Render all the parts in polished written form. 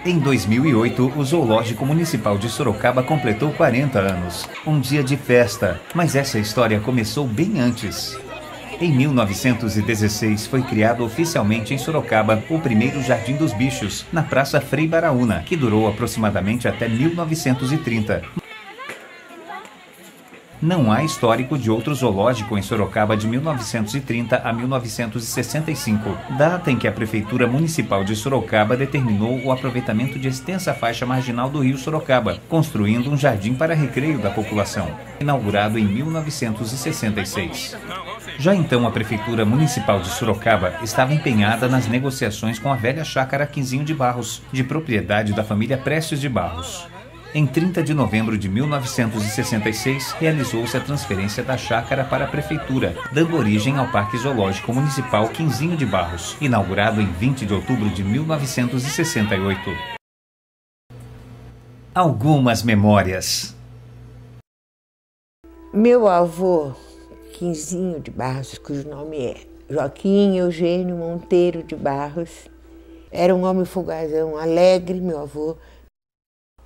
Em 2008, o Zoológico Municipal de Sorocaba completou 40 anos. Um dia de festa, mas essa história começou bem antes. Em 1916, foi criado oficialmente em Sorocaba o primeiro Jardim dos Bichos, na Praça Frei Baraúna, que durou aproximadamente até 1930. Não há histórico de outro zoológico em Sorocaba de 1930 a 1965, data em que a Prefeitura Municipal de Sorocaba determinou o aproveitamento de extensa faixa marginal do rio Sorocaba, construindo um jardim para recreio da população, inaugurado em 1966. Já então a Prefeitura Municipal de Sorocaba estava empenhada nas negociações com a velha chácara Quinzinho de Barros, de propriedade da família Prestes de Barros. Em 30 de novembro de 1966, realizou-se a transferência da chácara para a Prefeitura, dando origem ao Parque Zoológico Municipal Quinzinho de Barros, inaugurado em 20 de outubro de 1968. Algumas memórias. Meu avô, Quinzinho de Barros, cujo nome é Joaquim Eugênio Monteiro de Barros, era um homem folgazão, alegre, meu avô.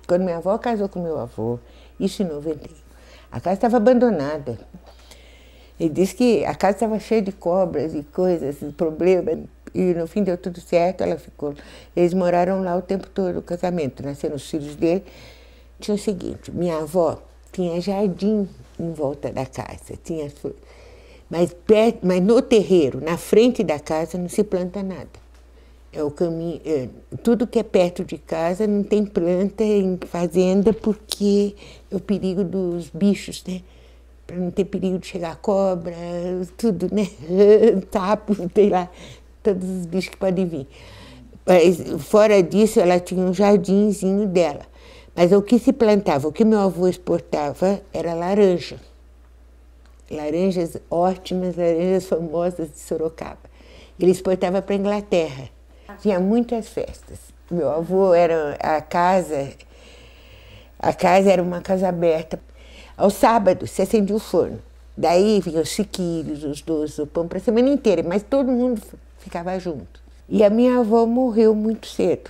Quando minha avó casou com meu avô, isso em 91, a casa estava abandonada. Ele disse que a casa estava cheia de cobras e coisas, e problemas, e no fim deu tudo certo, ela ficou. Eles moraram lá o tempo todo, o casamento, nasceram os filhos dele. Tinha o seguinte, minha avó tinha jardim em volta da casa, tinha, mas no terreiro, na frente da casa, não se planta nada. É o caminho, tudo que é perto de casa não tem planta em fazenda porque é o perigo dos bichos, né? Para não ter perigo de chegar cobra, tudo, né? Sapo, tem lá, todos os bichos que podem vir. Mas, fora disso, ela tinha um jardinzinho dela. Mas o que se plantava, o que meu avô exportava era laranja. Laranjas ótimas, laranjas famosas de Sorocaba. Ele exportava para a Inglaterra. Tinha muitas festas. Meu avô era a casa era uma casa aberta. Aos sábados se acendia o forno. Daí vinham os chiquilhos, os doces, o pão para a semana inteira, mas todo mundo ficava junto. E a minha avó morreu muito cedo.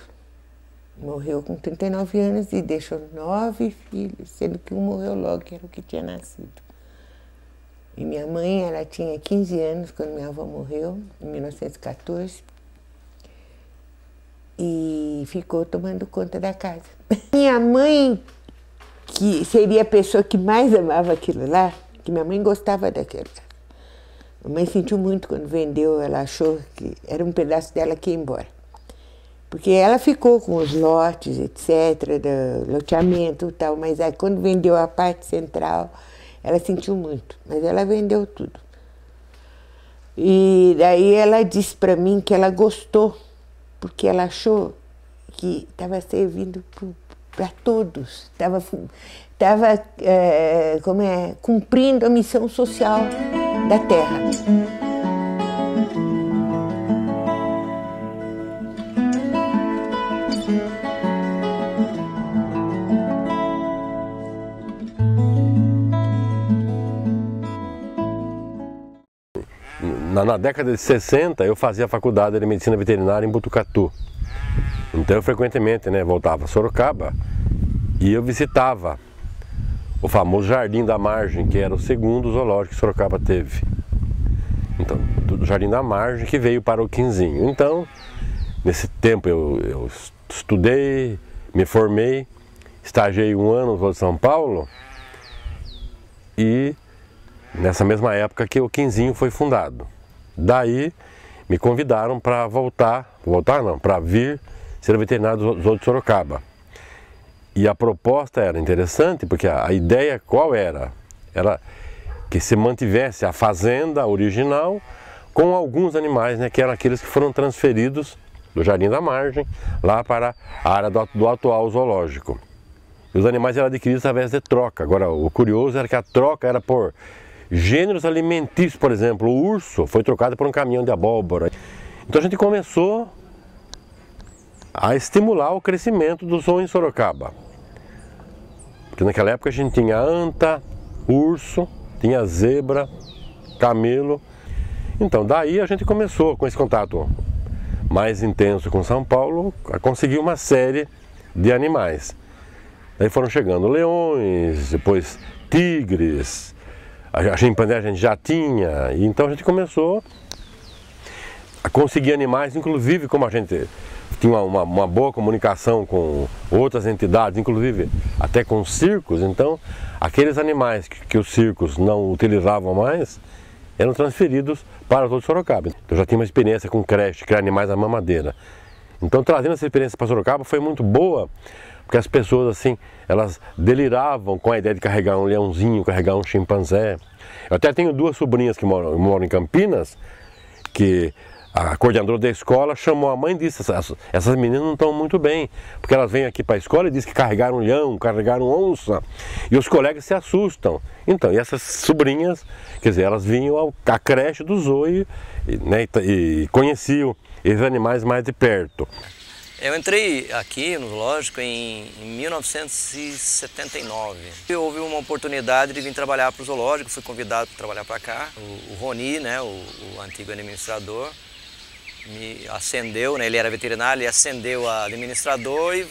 Morreu com 39 anos e deixou 9 filhos, sendo que um morreu logo, que era o que tinha nascido. E minha mãe, ela tinha 15 anos quando minha avó morreu, em 1914. E ficou tomando conta da casa. Minha mãe, que seria a pessoa que mais amava aquilo lá, que minha mãe gostava daquilo. A mãe sentiu muito quando vendeu, ela achou que era um pedaço dela que ia embora. Porque ela ficou com os lotes, etc., do loteamento e tal, mas aí quando vendeu a parte central, ela sentiu muito, mas ela vendeu tudo. E daí ela disse para mim que ela gostou, porque ela achou que estava servindo para todos, estava cumprindo a missão social da terra. Na década de 60, eu fazia a faculdade de Medicina Veterinária em Botucatu. Então, eu frequentemente, voltava a Sorocaba e eu visitava o famoso Jardim da Margem, que era o segundo zoológico que Sorocaba teve. Então, do Jardim da Margem que veio para o Quinzinho. Então, nesse tempo eu estudei, me formei, estagiei um ano no Zoo de São Paulo e nessa mesma época que o Quinzinho foi fundado. Daí me convidaram para para vir ser veterinário do Zoo de Sorocaba. E a proposta era interessante, porque a ideia qual era? Era que se mantivesse a fazenda original com alguns animais, que eram aqueles que foram transferidos do Jardim da Margem lá para a área do atual zoológico. E os animais eram adquiridos através de troca. Agora, o curioso era que a troca era por gêneros alimentícios, por exemplo, o urso foi trocado por um caminhão de abóbora. Então a gente começou a estimular o crescimento do zoo em Sorocaba. Porque naquela época a gente tinha anta, urso, tinha zebra, camelo. Então daí a gente começou com esse contato mais intenso com São Paulo a conseguir uma série de animais. Daí foram chegando leões, depois tigres, a chimpanzé a gente já tinha, e então a gente começou a conseguir animais, inclusive como a gente tinha uma boa comunicação com outras entidades, inclusive até com circos, então aqueles animais que os circos não utilizavam mais eram transferidos para os Sorocaba. Eu já tinha uma experiência com creche, criar animais à mamadeira. Então trazendo essa experiência para Sorocaba foi muito boa, porque as pessoas assim, elas deliravam com a ideia de carregar um leãozinho, carregar um chimpanzé. Eu até tenho duas sobrinhas que moram em Campinas, que a coordenadora da escola chamou a mãe e disse: essas meninas não estão muito bem, porque elas vêm aqui para a escola e dizem que carregaram leão, carregaram onça, e os colegas se assustam. Então, e essas sobrinhas, quer dizer, elas vinham à creche do zoo e conheciam esses animais mais de perto. Eu entrei aqui no zoológico em 1979. Houve uma oportunidade de vir trabalhar para o zoológico, fui convidado para trabalhar para cá. O Roni, né, o antigo administrador, me ascendeu, né, ele era veterinário, ele ascendeu a administrador e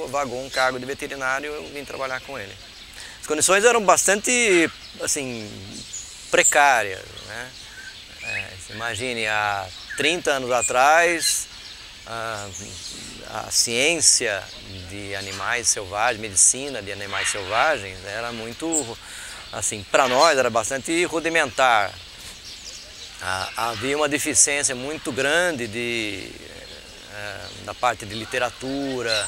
vagou um cargo de veterinário e eu vim trabalhar com ele. As condições eram bastante, assim, precárias, né? Imagine, há 30 anos atrás, a ciência de animais selvagens, medicina de animais selvagens, era muito, assim, para nós era bastante rudimentar. Havia uma deficiência muito grande da parte de literatura,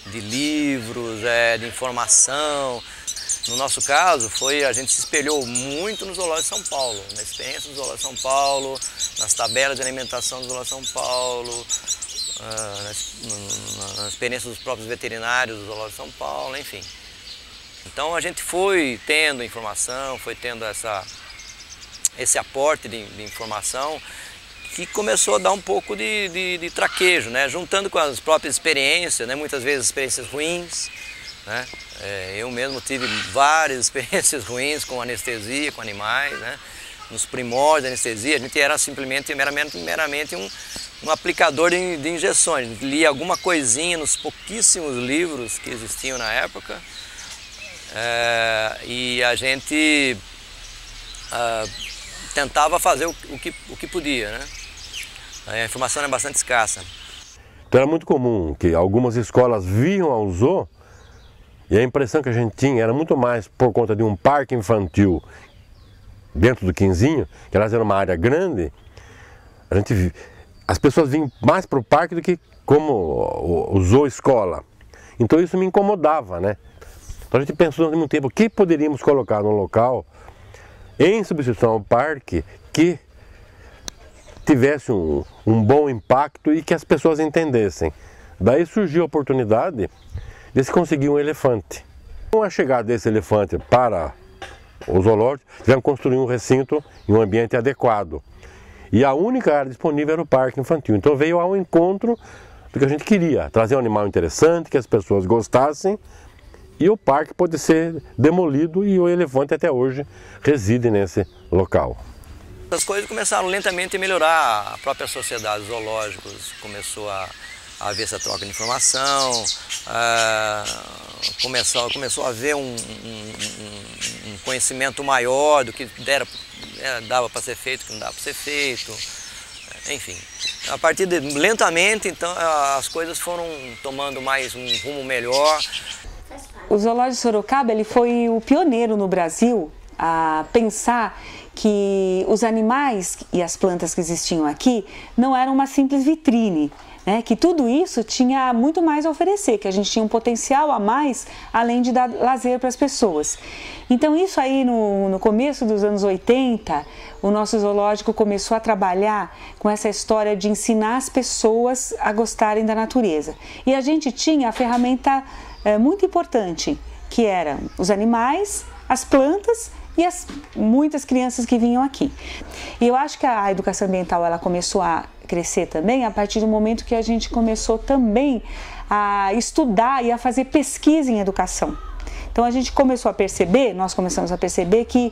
de livros, de informação. No nosso caso, a gente se espelhou muito no Zoológico de São Paulo, na experiência do Zoológico de São Paulo, nas tabelas de alimentação do Zoológico de São Paulo, na experiência dos próprios veterinários do Zoológico de São Paulo, enfim. Então a gente foi tendo informação, foi tendo esse aporte de informação que começou a dar um pouco de traquejo, né? Juntando com as próprias experiências, né? Muitas vezes experiências ruins, né? Eu mesmo tive várias experiências ruins com anestesia, com animais, né? Nos primórdios da anestesia, a gente era simplesmente, meramente um aplicador de injeções. Lia alguma coisinha nos pouquíssimos livros que existiam na época, e a gente tentava fazer o que podia, né? A informação era bastante escassa. Então era muito comum que algumas escolas viam ao zoo e a impressão que a gente tinha era muito mais por conta de um parque infantil dentro do Quinzinho, que aliás era uma área grande. As pessoas vinham mais para o parque do que como o zoo escola. Então isso me incomodava, né? Então a gente pensou durante muito tempo o que poderíamos colocar no local em substituição ao parque que tivesse um bom impacto e que as pessoas entendessem. Daí surgiu a oportunidade de se conseguir um elefante. Com a chegada desse elefante para o zoológico, tivemos que construir um recinto em um ambiente adequado. E a única área disponível era o parque infantil. Então veio ao encontro do que a gente queria, trazer um animal interessante, que as pessoas gostassem, e o parque pode ser demolido e o elefante até hoje reside nesse local. As coisas começaram lentamente a melhorar, a própria sociedade dos zoológicos começou a haver essa troca de informação, começou a haver um conhecimento maior do que dava para ser feito, o que não dava para ser feito, enfim. A partir lentamente, então, as coisas foram tomando mais um rumo melhor. O Zoológico de Sorocaba ele foi o pioneiro no Brasil a pensar que os animais e as plantas que existiam aqui não eram uma simples vitrine, né? Que tudo isso tinha muito mais a oferecer, que a gente tinha um potencial a mais, além de dar lazer para as pessoas. Então isso aí no começo dos anos 80, o nosso zoológico começou a trabalhar com essa história de ensinar as pessoas a gostarem da natureza. E a gente tinha a ferramenta muito importante, que eram os animais, as plantas e muitas crianças que vinham aqui. E eu acho que a educação ambiental ela começou a crescer também a partir do momento que a gente começou também a estudar e a fazer pesquisa em educação. Então nós começamos a perceber que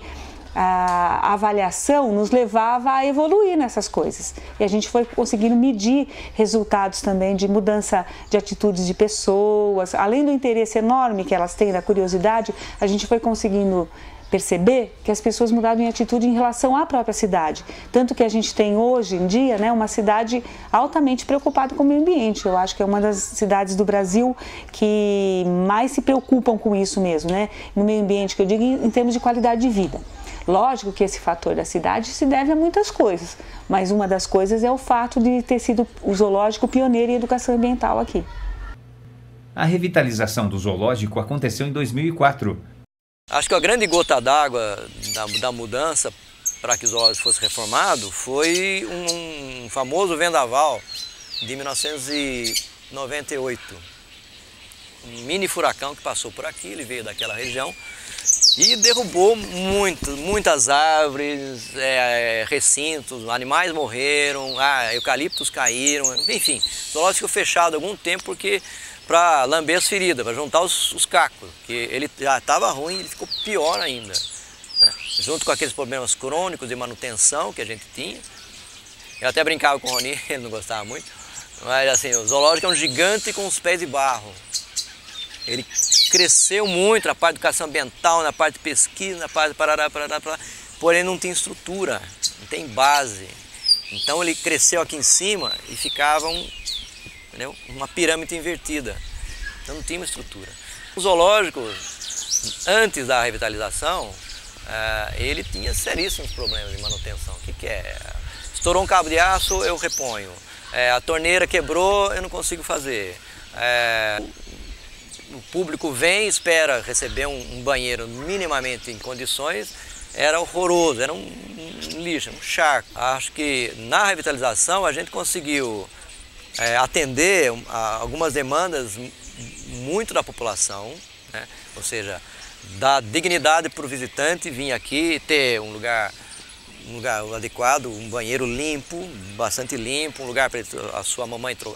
a avaliação nos levava a evoluir nessas coisas. E a gente foi conseguindo medir resultados também de mudança de atitudes de pessoas. Além do interesse enorme que elas têm, da curiosidade, a gente foi conseguindo perceber que as pessoas mudaram em atitude em relação à própria cidade. Tanto que a gente tem hoje em dia, né, uma cidade altamente preocupada com o meio ambiente. Eu acho que é uma das cidades do Brasil que mais se preocupam com isso mesmo, né? No meio ambiente, que eu digo em termos de qualidade de vida. Lógico que esse fator da cidade se deve a muitas coisas, mas uma das coisas é o fato de ter sido o zoológico pioneiro em educação ambiental aqui. A revitalização do zoológico aconteceu em 2004. Acho que a grande gota d'água da mudança para que o zoológico fosse reformado foi um famoso vendaval de 1998. Um mini furacão que passou por aqui, ele veio daquela região e derrubou muitas árvores, recintos, animais morreram, eucaliptos caíram, enfim. O zoológico ficou fechado há algum tempo porque para lamber as feridas, para juntar os cacos, que ele já estava ruim, ele ficou pior ainda, né? Junto com aqueles problemas crônicos de manutenção que a gente tinha. Eu até brincava com o Rony, ele não gostava muito, mas assim, o zoológico é um gigante com os pés de barro. Ele cresceu muito na parte de educação ambiental, na parte de pesquisa, na parte de parará, porém não tem estrutura, não tem base. Então ele cresceu aqui em cima e ficava uma pirâmide invertida, então não tinha uma estrutura. O zoológico, antes da revitalização, ele tinha seríssimos problemas de manutenção. O que é? Estourou um cabo de aço, eu reponho. A torneira quebrou, eu não consigo fazer. O público vem e espera receber um banheiro minimamente em condições, era horroroso, era um lixo, um charco. Acho que na revitalização a gente conseguiu atender a algumas demandas muito da população, né? Ou seja, dar dignidade para o visitante vir aqui, ter um lugar adequado, um banheiro limpo, bastante limpo, um lugar para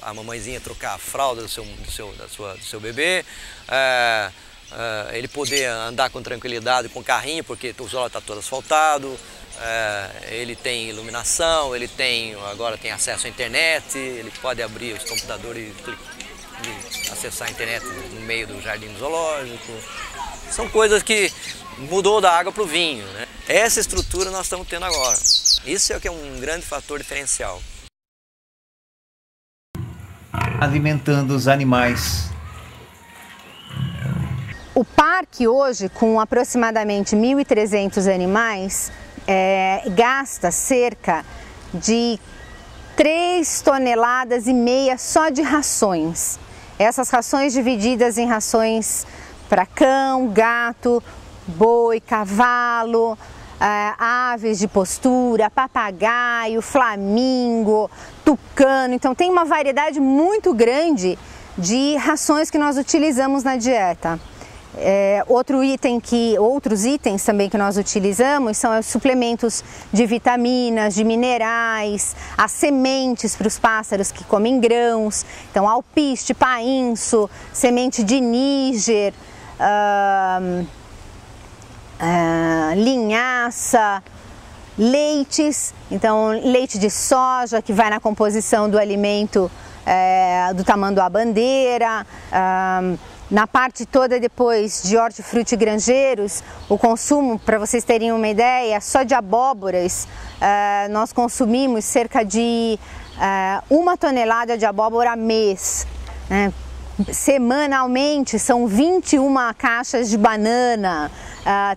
a mamãezinha trocar a fralda do seu bebê, ele poder andar com tranquilidade com o carrinho, porque o zoológico está todo asfaltado. Ele tem iluminação, agora tem acesso à internet, ele pode abrir os computadores e acessar a internet no meio do jardim zoológico. São coisas que mudou da água para o vinho, né? Essa estrutura nós estamos tendo agora. Isso é o que é um grande fator diferencial. Alimentando os animais. O parque hoje, com aproximadamente 1.300 animais, gasta cerca de 3,5 toneladas só de rações. Essas rações divididas em rações para cão, gato, boi, cavalo, aves de postura, papagaio, flamingo, tucano. Então tem uma variedade muito grande de rações que nós utilizamos na dieta. Outros itens também que nós utilizamos são os suplementos de vitaminas, de minerais, as sementes para os pássaros que comem grãos, então alpiste, painço, semente de níger, linhaça, leites, então leite de soja que vai na composição do alimento do tamanduá-bandeira. Na parte toda depois de hortifruti grangeiros, o consumo, para vocês terem uma ideia, só de abóboras, nós consumimos cerca de 1 tonelada de abóbora mês, né? Semanalmente são 21 caixas de banana,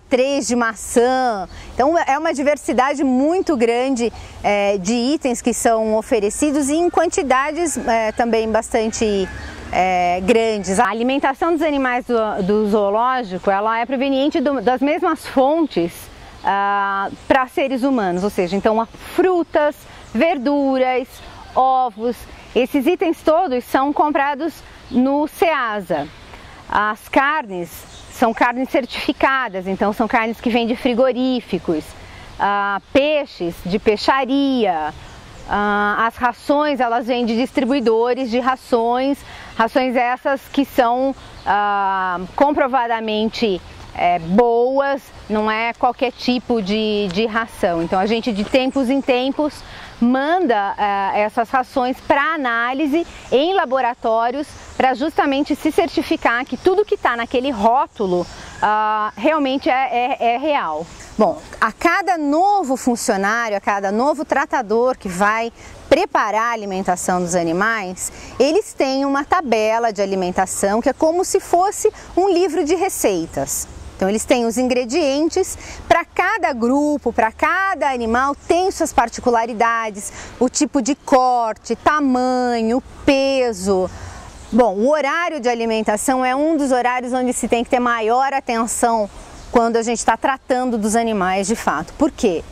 3 de maçã. Então é uma diversidade muito grande de itens que são oferecidos e em quantidades também bastante grandes. A alimentação dos animais do zoológico, ela é proveniente das mesmas fontes para seres humanos, ou seja, então frutas, verduras, ovos, esses itens todos são comprados no Ceasa. As carnes são carnes certificadas, então são carnes que vêm de frigoríficos, peixes de peixaria. As rações, elas vêm de distribuidores de rações essas que são comprovadamente boas, não é qualquer tipo de ração. Então a gente de tempos em tempos manda essas rações para análise em laboratórios para justamente se certificar que tudo que está naquele rótulo realmente é real. Bom, a cada novo funcionário, a cada novo tratador que vai preparar a alimentação dos animais, eles têm uma tabela de alimentação que é como se fosse um livro de receitas. Então eles têm os ingredientes, para cada grupo, para cada animal tem suas particularidades, o tipo de corte, tamanho, peso. Bom, o horário de alimentação é um dos horários onde se tem que ter maior atenção quando a gente está tratando dos animais de fato. Por quê?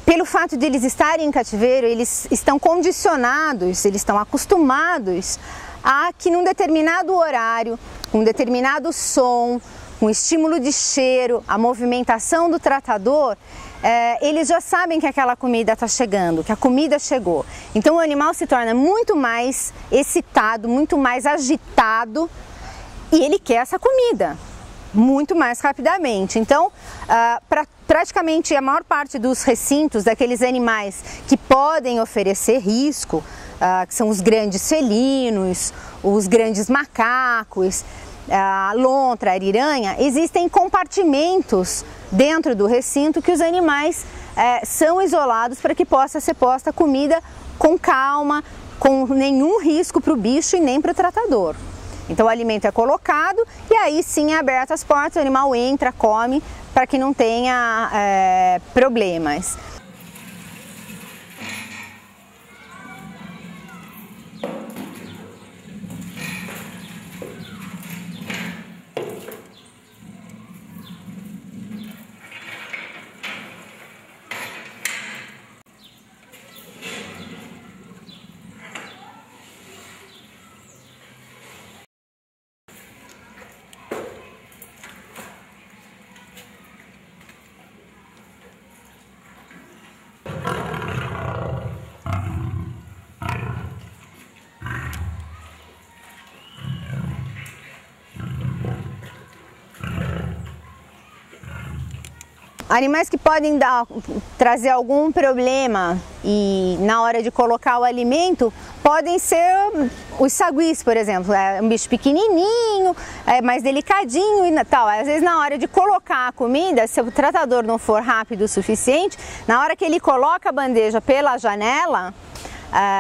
Pelo fato de eles estarem em cativeiro, eles estão condicionados, eles estão acostumados a que num determinado horário, com um determinado som, com estímulo de cheiro, a movimentação do tratador, eles já sabem que aquela comida está chegando, que a comida chegou. Então o animal se torna muito mais excitado, muito mais agitado e ele quer essa comida muito mais rapidamente. Então, praticamente a maior parte dos recintos daqueles animais que podem oferecer risco, que são os grandes felinos, os grandes macacos, a lontra, a ariranha, existem compartimentos dentro do recinto que os animais são isolados para que possa ser posta comida com calma, com nenhum risco para o bicho e nem para o tratador. Então o alimento é colocado e aí sim é aberto as portas, o animal entra, come, para que não tenha problemas. Animais que podem trazer algum problema e na hora de colocar o alimento podem ser os saguis, por exemplo, é um bicho pequenininho, mais delicadinho e tal. Às vezes na hora de colocar a comida, se o tratador não for rápido o suficiente, na hora que ele coloca a bandeja pela janela,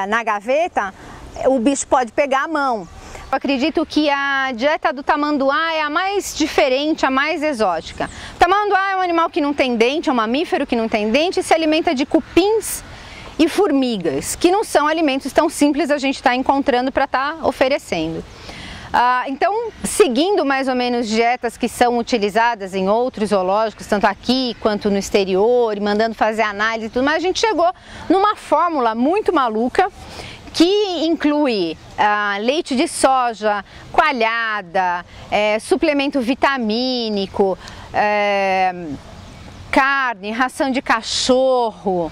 na gaveta, o bicho pode pegar a mão. Eu acredito que a dieta do tamanduá é a mais diferente, a mais exótica. O tamanduá é um animal que não tem dente, é um mamífero que não tem dente e se alimenta de cupins e formigas, que não são alimentos tão simples a gente está encontrando para estar oferecendo. Então, seguindo mais ou menos dietas que são utilizadas em outros zoológicos, tanto aqui quanto no exterior, e mandando fazer análise e tudo mais, a gente chegou numa fórmula muito maluca, que inclui leite de soja, coalhada, suplemento vitamínico, carne, ração de cachorro,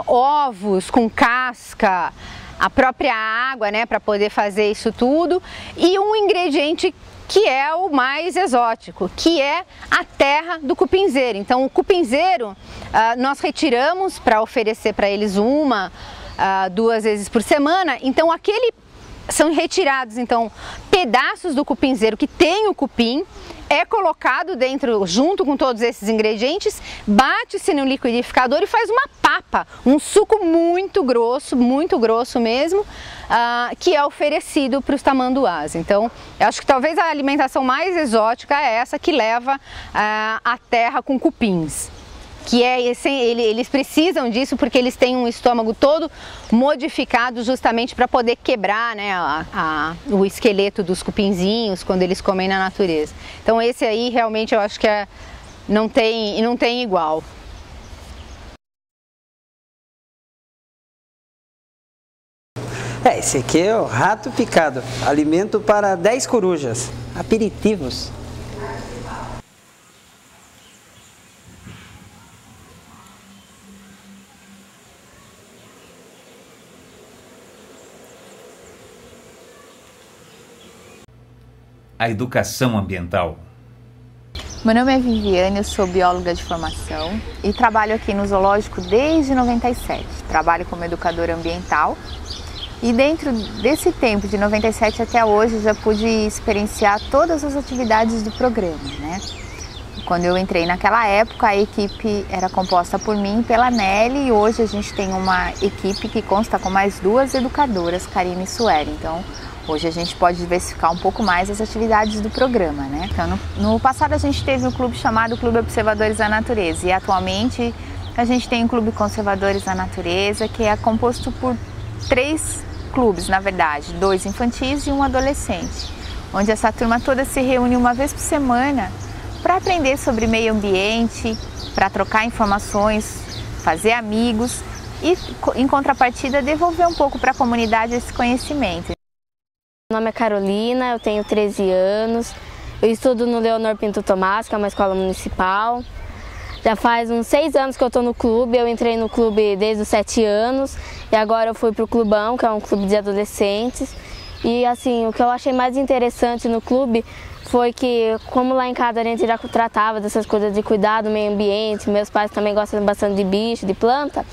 ovos com casca, a própria água, né, para poder fazer isso tudo, e um ingrediente que é o mais exótico, que é a terra do cupinzeiro. Então o cupinzeiro nós retiramos para oferecer para eles 2 vezes por semana, então são retirados então pedaços do cupinzeiro que tem o cupim, é colocado dentro, junto com todos esses ingredientes, bate-se no liquidificador e faz uma papa, um suco muito grosso mesmo, que é oferecido para os tamanduás. Então, eu acho que talvez a alimentação mais exótica é essa que leva a terra com cupins. Que eles precisam disso porque eles têm um estômago todo modificado justamente para poder quebrar, né, o esqueleto dos cupinzinhos quando eles comem na natureza. Então esse aí realmente eu acho que não tem igual. Esse aqui é o rato picado, alimento para 10 corujas, aperitivos. A educação ambiental Meu nome é Viviane, eu sou bióloga de formação e trabalho aqui no zoológico desde 97. Trabalho como educadora ambiental e dentro desse tempo, de 97 até hoje, já pude experienciar todas as atividades do programa, né? Quando eu entrei naquela época, a equipe era composta por mim e pela Nelly, e hoje a gente tem uma equipe que consta com mais 2 educadoras, Karine e Sueli. Então, hoje a gente pode diversificar um pouco mais as atividades do programa, né? Então, no passado a gente teve um clube chamado Clube Observadores da Natureza, e atualmente a gente tem um Clube Conservadores da Natureza, que é composto por 3 clubes, na verdade, 2 infantis e 1 adolescente, onde essa turma toda se reúne uma vez por semana para aprender sobre meio ambiente, para trocar informações, fazer amigos e, em contrapartida, devolver um pouco para a comunidade esse conhecimento. Meu nome é Carolina, eu tenho 13 anos, eu estudo no Leonor Pinto Tomás, que é uma escola municipal. Já faz uns 6 anos que eu estou no clube, eu entrei no clube desde os 7 anos e agora eu fui para o Clubão, que é um clube de adolescentes. E assim, o que eu achei mais interessante no clube foi que, como lá em casa a gente já tratava dessas coisas de cuidar do meio ambiente, meus pais também gostam bastante de bicho, de planta,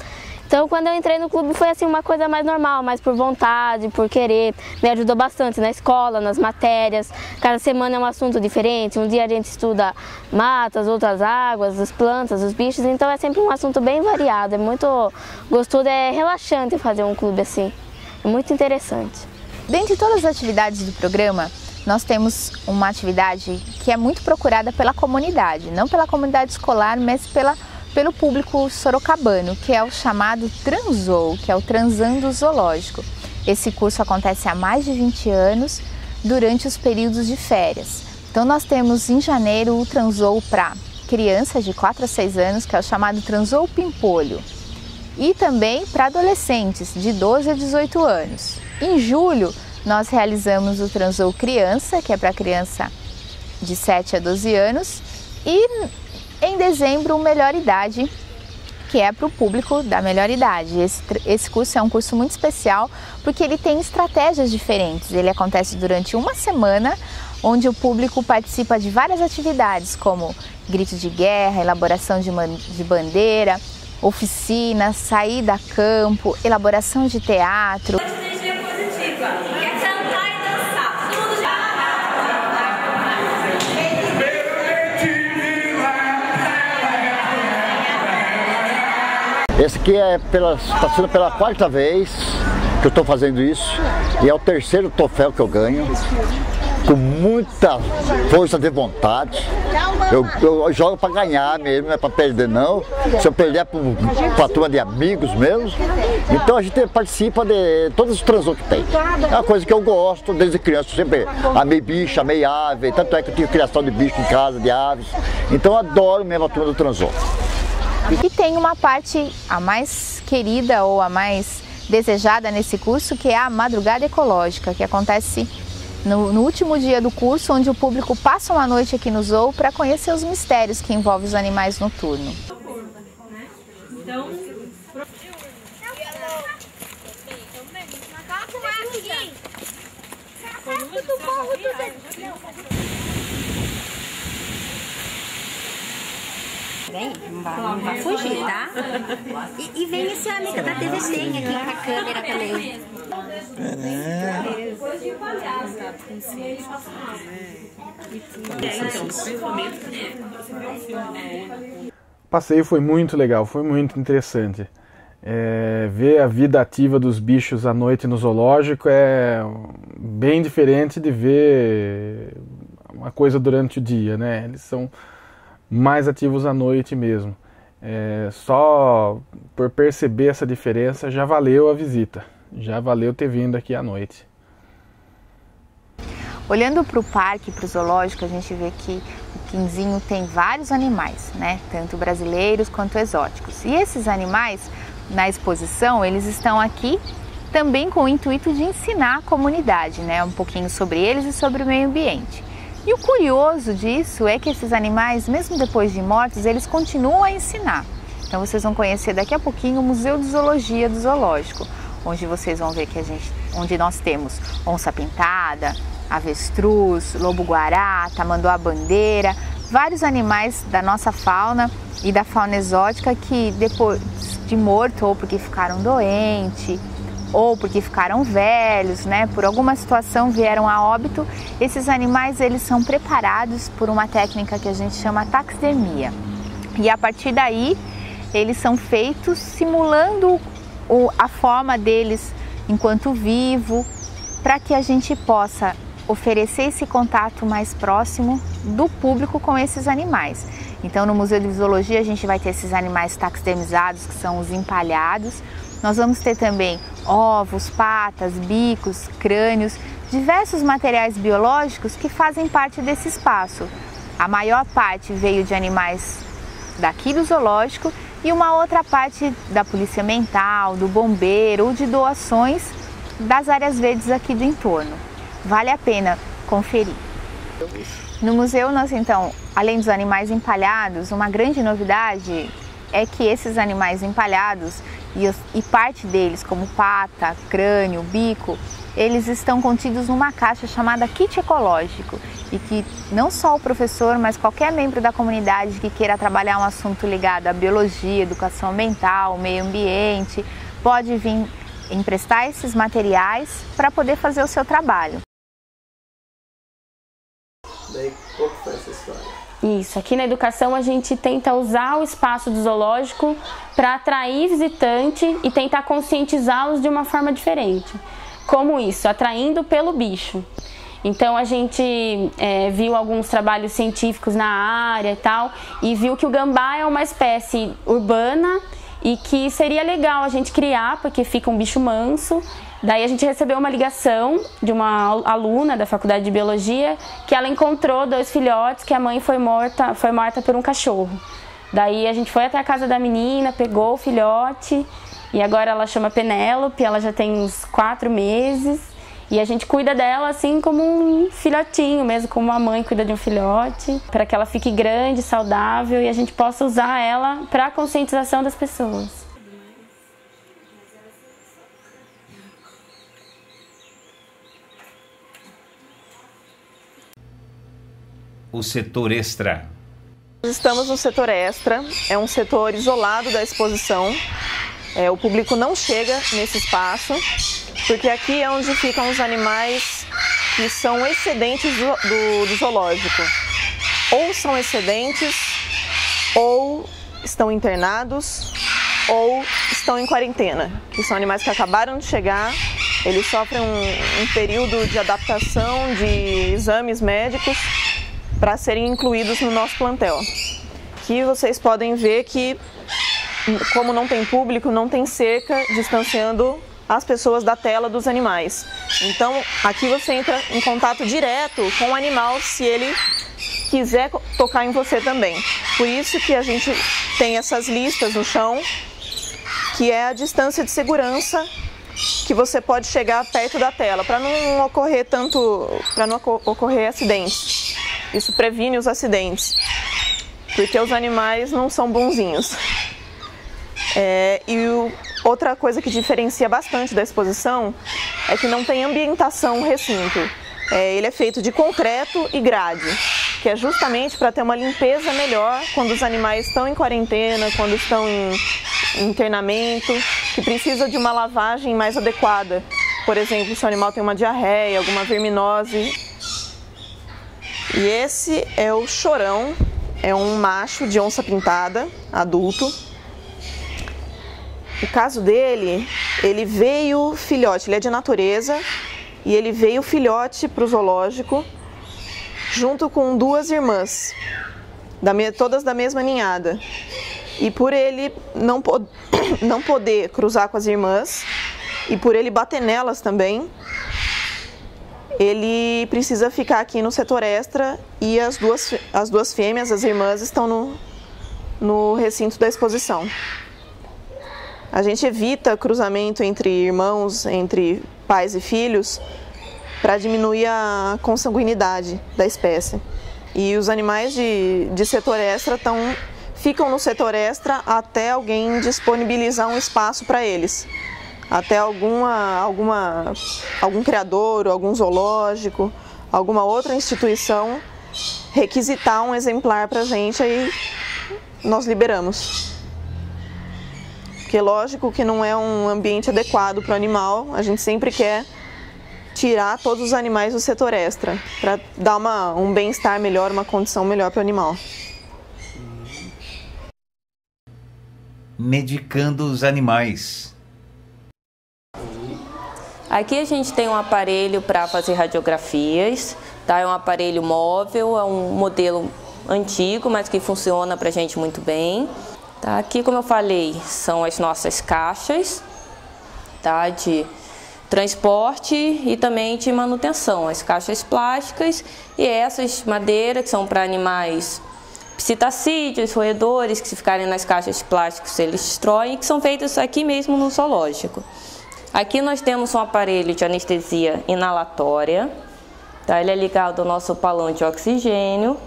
então quando eu entrei no clube foi assim uma coisa mais normal, mais por vontade, por querer. Me ajudou bastante na escola, nas matérias, cada semana é um assunto diferente, um dia a gente estuda matas, outras águas, as plantas, os bichos, então é sempre um assunto bem variado, é muito gostoso, é relaxante fazer um clube assim, é muito interessante. Dentre todas as atividades do programa, nós temos uma atividade que é muito procurada pela comunidade, não pela comunidade escolar, mas pelo público sorocabano, que é o chamado Transou, que é o Transando Zoológico. Esse curso acontece há mais de 20 anos, durante os períodos de férias. Então nós temos em janeiro o Transou para crianças de 4 a 6 anos, que é o chamado Transou Pimpolho, e também para adolescentes de 12 a 18 anos. Em julho, nós realizamos o Transou Criança, que é para criança de 7 a 12 anos, e em dezembro o Melhor Idade, que é para o público da melhor idade. Esse curso é um curso muito especial porque ele tem estratégias diferentes. Ele acontece durante uma semana, onde o público participa de várias atividades, como grito de guerra, elaboração de bandeira, oficina, saída a campo, elaboração de teatro. Esse aqui está sendo pela 4ª vez que eu estou fazendo isso e é o 3º troféu que eu ganho, com muita força de vontade. Eu jogo para ganhar mesmo, não é para perder não. Se eu perder é para uma turma de amigos mesmo. Então a gente participa de todos os transou que tem. É uma coisa que eu gosto, desde criança, eu sempre amei bicho, amei ave, tanto é que eu tive criação de bicho em casa, de aves. Então eu adoro mesmo a turma do transou. E tem uma parte a mais querida ou a mais desejada nesse curso, que é a madrugada ecológica, que acontece no último dia do curso, onde o público passa uma noite aqui no zoo para conhecer os mistérios que envolvem os animais noturnos. Vem, não vai fugir, tá? E vem esse amigo da TV Senha aqui com a câmera também. O passeio foi muito legal, foi muito interessante. Ver a vida ativa dos bichos à noite no zoológico é bem diferente de ver uma coisa durante o dia, né? Eles são mais ativos à noite mesmo. Só por perceber essa diferença já valeu a visita, já valeu ter vindo aqui à noite. Olhando para o parque, para o zoológico, a gente vê que o Quinzinho tem vários animais, né? Tanto brasileiros quanto exóticos. E esses animais, na exposição, eles estão aqui também com o intuito de ensinar a comunidade, né? Um pouquinho sobre eles e sobre o meio ambiente. E o curioso disso é que esses animais, mesmo depois de mortos, eles continuam a ensinar. Então vocês vão conhecer daqui a pouquinho o Museu de Zoologia do Zoológico, onde vocês vão ver que onde nós temos onça-pintada, avestruz, lobo-guará, tamanduá-bandeira, vários animais da nossa fauna e da fauna exótica que depois de morto, ou porque ficaram doentes, ou porque ficaram velhos, né, por alguma situação vieram a óbito, esses animais eles são preparados por uma técnica que a gente chama taxidermia. E a partir daí eles são feitos simulando a forma deles enquanto vivo, para que a gente possa oferecer esse contato mais próximo do público com esses animais. Então no Museu de Zoologia a gente vai ter esses animais taxidermizados, que são os empalhados. Nós vamos ter também ovos, patas, bicos, crânios, diversos materiais biológicos que fazem parte desse espaço. A maior parte veio de animais daqui do zoológico e uma outra parte da polícia ambiental, do bombeiro ou de doações das áreas verdes aqui do entorno. Vale a pena conferir. No museu nós então, além dos animais empalhados, uma grande novidade é que esses animais empalhados e parte deles, como pata, crânio, bico, eles estão contidos numa caixa chamada kit ecológico e que não só o professor, mas qualquer membro da comunidade que queira trabalhar um assunto ligado à biologia, educação ambiental, meio ambiente, pode vir emprestar esses materiais para poder fazer o seu trabalho. Daí, qual que foi essa história? Isso, aqui na educação a gente tenta usar o espaço do zoológico para atrair visitante e tentar conscientizá-los de uma forma diferente. Como isso? Atraindo pelo bicho. Então a gente viu alguns trabalhos científicos na área e tal, e viu que o gambá é uma espécie urbana e que seria legal a gente criar, porque fica um bicho manso. Daí a gente recebeu uma ligação de uma aluna da Faculdade de Biologia que ela encontrou 2 filhotes que a mãe foi morta por um cachorro. Daí a gente foi até a casa da menina, pegou o filhote e agora ela chama Penélope, ela já tem uns 4 meses e a gente cuida dela assim como um filhotinho mesmo, como uma mãe cuida de um filhote, para que ela fique grande, saudável e a gente possa usar ela para a conscientização das pessoas. O setor extra. Estamos no setor extra, é um setor isolado da exposição. O público não chega nesse espaço, porque aqui é onde ficam os animais que são excedentes do zoológico. Ou são excedentes, ou estão internados, ou estão em quarentena, que são animais que acabaram de chegar. Eles sofrem um período de adaptação, de exames médicos, para serem incluídos no nosso plantel. Aqui vocês podem ver que, como não tem público, não tem cerca distanciando as pessoas da tela dos animais. Então, aqui você entra em contato direto com o animal se ele quiser tocar em você também. Por isso que a gente tem essas listas no chão, que é a distância de segurança que você pode chegar perto da tela, para não ocorrer acidentes. Isso previne os acidentes, porque os animais não são bonzinhos. Outra coisa que diferencia bastante da exposição é que não tem ambientação recinto. Ele é feito de concreto e grade, que é justamente para ter uma limpeza melhor quando os animais estão em quarentena, quando estão em internamento, que precisa de uma lavagem mais adequada. Por exemplo, se o animal tem uma diarreia, alguma verminose. E esse é o chorão, é um macho de onça pintada, adulto. O caso dele, ele veio filhote, ele é de natureza, e ele veio filhote para o zoológico, junto com 2 irmãs, todas da mesma ninhada. E por ele não poder cruzar com as irmãs, e por ele bater nelas também, ele precisa ficar aqui no setor extra e as duas fêmeas, as irmãs, estão no recinto da exposição. A gente evita cruzamento entre irmãos, entre pais e filhos, para diminuir a consanguinidade da espécie. E os animais de setor extra ficam no setor extra até alguém disponibilizar um espaço para eles. Até algum criador, algum zoológico, alguma outra instituição requisitar um exemplar para a gente, aí nós liberamos. Porque lógico que não é um ambiente adequado para o animal, a gente sempre quer tirar todos os animais do setor extra, para dar um bem-estar melhor, uma condição melhor para o animal. Medicando os animais. Aqui a gente tem um aparelho para fazer radiografias, tá? É um aparelho móvel, é um modelo antigo, mas que funciona para a gente muito bem. Tá? Aqui, como eu falei, são as nossas caixas, tá? De transporte e também de manutenção, as caixas plásticas e essas madeira que são para animais psitacídeos, roedores, que se ficarem nas caixas plásticas eles destroem, que são feitas aqui mesmo no zoológico. Aqui nós temos um aparelho de anestesia inalatória, tá? Ele é ligado ao nosso balão de oxigênio,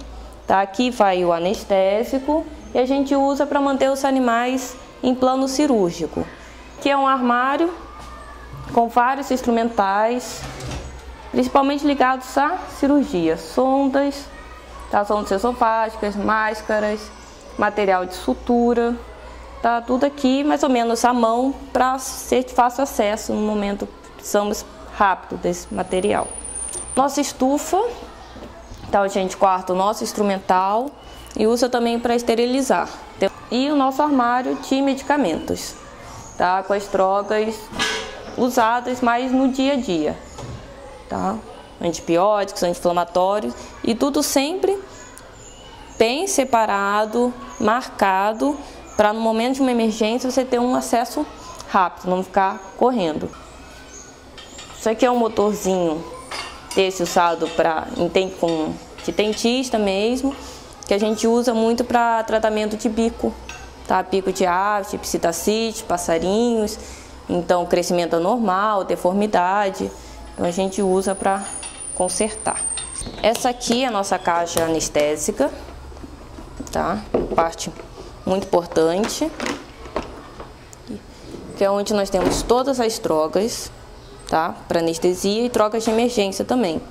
tá? Aqui vai o anestésico e a gente usa para manter os animais em plano cirúrgico. Aqui é um armário com vários instrumentais, principalmente ligados à cirurgia, sondas, tá? Sondas esofágicas, máscaras, material de sutura, tá? Tudo aqui mais ou menos à mão para ser de fácil acesso no momento que precisamos rápido desse material. Nossa estufa, tá? A gente guarda o nosso instrumental e usa também para esterilizar. E o nosso armário de medicamentos, tá? Com as drogas usadas mais no dia a dia, tá? Antibióticos, anti-inflamatórios e tudo sempre bem separado, marcado, para no momento de uma emergência você ter um acesso rápido, não ficar correndo. Isso aqui é um motorzinho desse usado de dentista mesmo, que a gente usa muito para tratamento de bico, tá? Bico de aves, de psitacite, passarinhos. Então, crescimento anormal, deformidade, então a gente usa para consertar. Essa aqui é a nossa caixa anestésica, tá? Parte muito importante, que é onde nós temos todas as drogas, tá? Para anestesia e drogas de emergência também,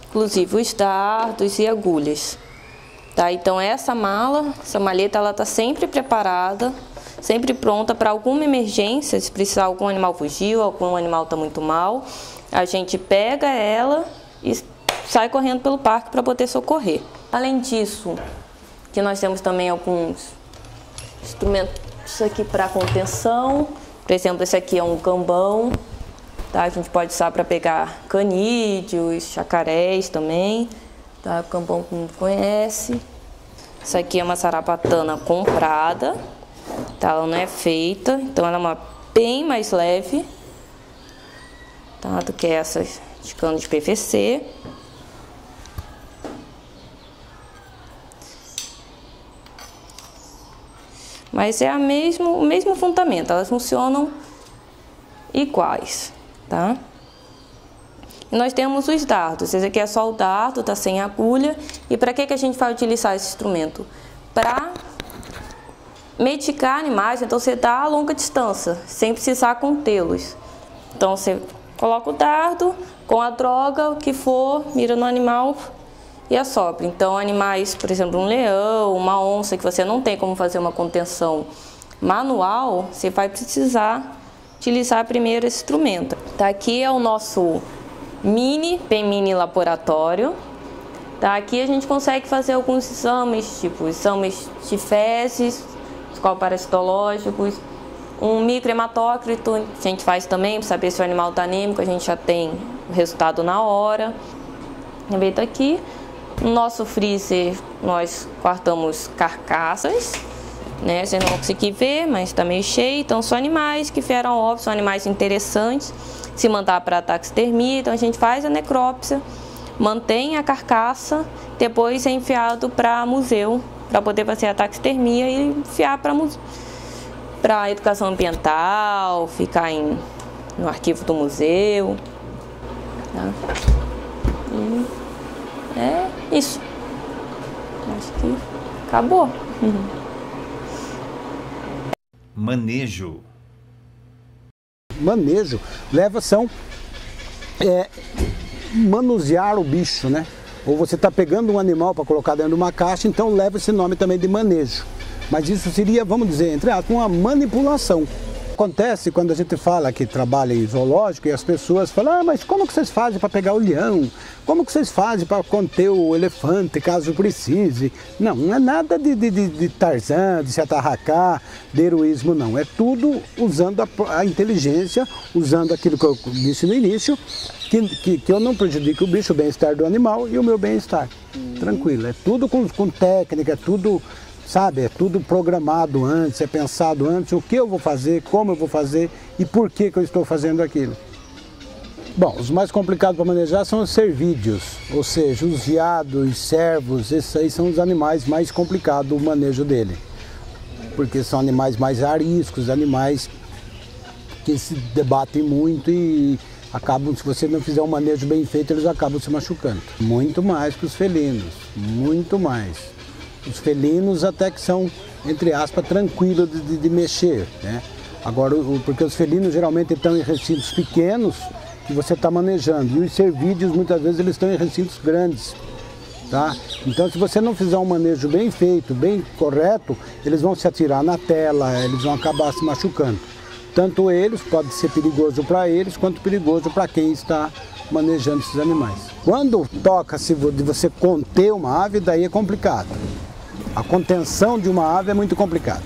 inclusive os dardos e agulhas, tá? Então essa maleta, ela tá sempre preparada, sempre pronta para alguma emergência, se precisar algum animal fugir, algum animal está muito mal, a gente pega ela e sai correndo pelo parque para poder socorrer. Além disso, que nós temos também alguns instrumentos aqui para contenção, por exemplo, esse aqui é um cambão, tá? A gente pode usar para pegar canídeos, chacarés também, tá? O cambão que não conhece. Isso aqui é uma sarabatana comprada, tá? Ela não é feita, então ela é bem mais leve, tá? Do que essas de cano de PVC. Mas é o mesmo fundamento, elas funcionam iguais, tá? E nós temos os dardos, esse aqui é só o dardo, tá sem agulha. E para que a gente vai utilizar esse instrumento? Para medicar animais, então você dá a longa distância, sem precisar contê-los. Então você coloca o dardo com a droga, o que for, mira no animal e assopra. Então animais, por exemplo, um leão, uma onça, que você não tem como fazer uma contenção manual, você vai precisar utilizar primeiro esse instrumento. Tá, aqui é o nosso bem mini laboratório. Tá, aqui a gente consegue fazer alguns exames, tipo exames de fezes, parasitológicos, um microhematócrito, a gente faz também para saber se o animal está anêmico, a gente já tem o resultado na hora. Feito aqui, no nosso freezer nós guardamos carcaças, né? Vocês não vão conseguir ver, mas está meio cheio, então são animais que vieram óbito, são animais interessantes, se mandar para taxidermia, então a gente faz a necrópsia, mantém a carcaça, depois é enviado para museu, para poder fazer a taxidermia e enviar para educação ambiental, ficar no arquivo do museu. Tá? E é isso. Acho que acabou. Manejo. Manejo leva-se manusear o bicho, né? ou você está pegando um animal para colocar dentro de uma caixa, então leva esse nome também de manejo. Mas isso seria, vamos dizer, entre aspas, uma manipulação. Acontece quando a gente fala que trabalha em zoológico e as pessoas falam, ah, mas como que vocês fazem para pegar o leão? Como que vocês fazem para conter o elefante caso precise? Não, não é nada de Tarzan, de se atarracar, de heroísmo, não. É tudo usando a inteligência, usando aquilo que eu disse no início, que eu não prejudique o bicho, o bem-estar do animal e o meu bem-estar. Tranquilo, é tudo com técnica, é tudo... Sabe, é tudo programado antes, é pensado antes, o que eu vou fazer, como eu vou fazer e por que eu estou fazendo aquilo. Bom, os mais complicados para manejar são os cervídeos, ou seja, os veados, os cervos, esses aí são os animais mais complicados, o manejo dele. Porque são animais mais ariscos, animais que se debatem muito e acabam, se você não fizer um manejo bem feito, eles acabam se machucando. Muito mais que os felinos, muito mais. Os felinos até que são, entre aspas, tranquilos de mexer, né? Agora, porque os felinos geralmente estão em recintos pequenos que você está manejando. E os cervídeos, muitas vezes, eles estão em recintos grandes, tá? Então, se você não fizer um manejo bem feito, bem correto, eles vão se atirar na tela, eles vão acabar se machucando. Tanto eles, pode ser perigoso para eles, quanto perigoso para quem está manejando esses animais. Quando toca-se de você conter uma ave, daí é complicado. A contenção de uma ave é muito complicada,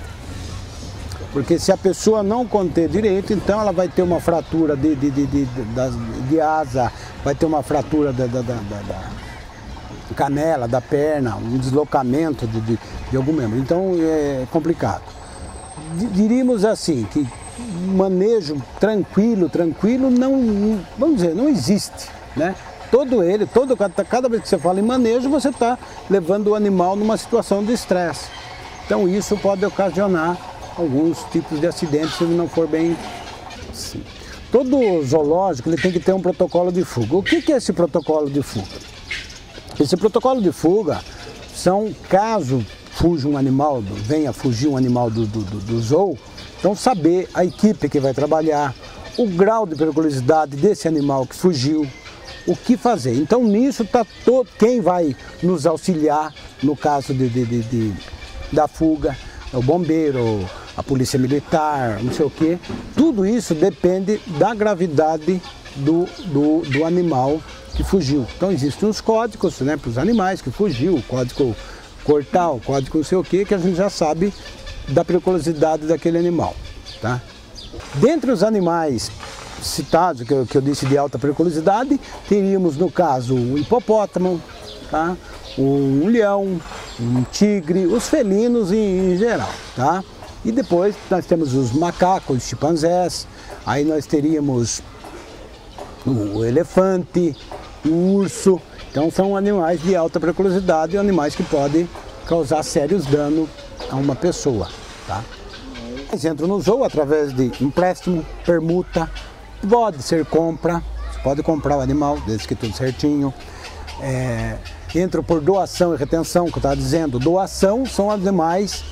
porque se a pessoa não conter direito, então ela vai ter uma fratura de asa, vai ter uma fratura da canela, da perna, um deslocamento de algum membro, então é complicado. Diríamos assim, que manejo tranquilo não, vamos dizer, não existe, né? Cada vez que você fala em manejo, você está levando o animal numa situação de estresse. Então isso pode ocasionar alguns tipos de acidentes se não for bem assim. Todo zoológico ele tem que ter um protocolo de fuga. O que é esse protocolo de fuga? Esse protocolo de fuga são, caso fuja um animal, venha fugir um animal do zoo, então saber a equipe que vai trabalhar, o grau de periculosidade desse animal que fugiu, o que fazer. Então nisso está quem vai nos auxiliar no caso da fuga, é o bombeiro, a polícia militar, não sei o quê. Tudo isso depende da gravidade do animal que fugiu. Então existem os códigos, né, para os animais que fugiu, o código cortal, o código não sei o quê, que a gente já sabe da periculosidade daquele animal, tá? Dentre os animais citados, que eu disse de alta periculosidade, teríamos no caso um hipopótamo, tá? Um leão, um tigre, os felinos em geral, tá? E depois nós temos os macacos, os chimpanzés, aí nós teríamos o elefante, o urso. Então são animais de alta periculosidade e animais que podem causar sérios danos a uma pessoa, tá? Eles entram no zoo através de empréstimo, permuta, pode ser compra, você pode comprar o animal, desde que tudo certinho. Entram por doação e retenção, que eu estava dizendo. Doação são animais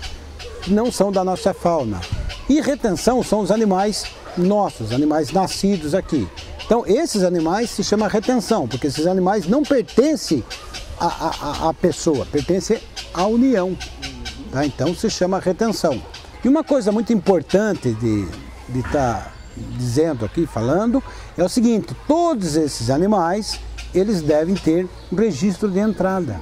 que não são da nossa fauna. E retenção são os animais nossos, animais nascidos aqui. Então esses animais se chama retenção, porque esses animais não pertencem à pessoa, pertencem à união. Tá? Então se chama retenção. E uma coisa muito importante de estar dizendo aqui, falando, é o seguinte: todos esses animais, eles devem ter um registro de entrada.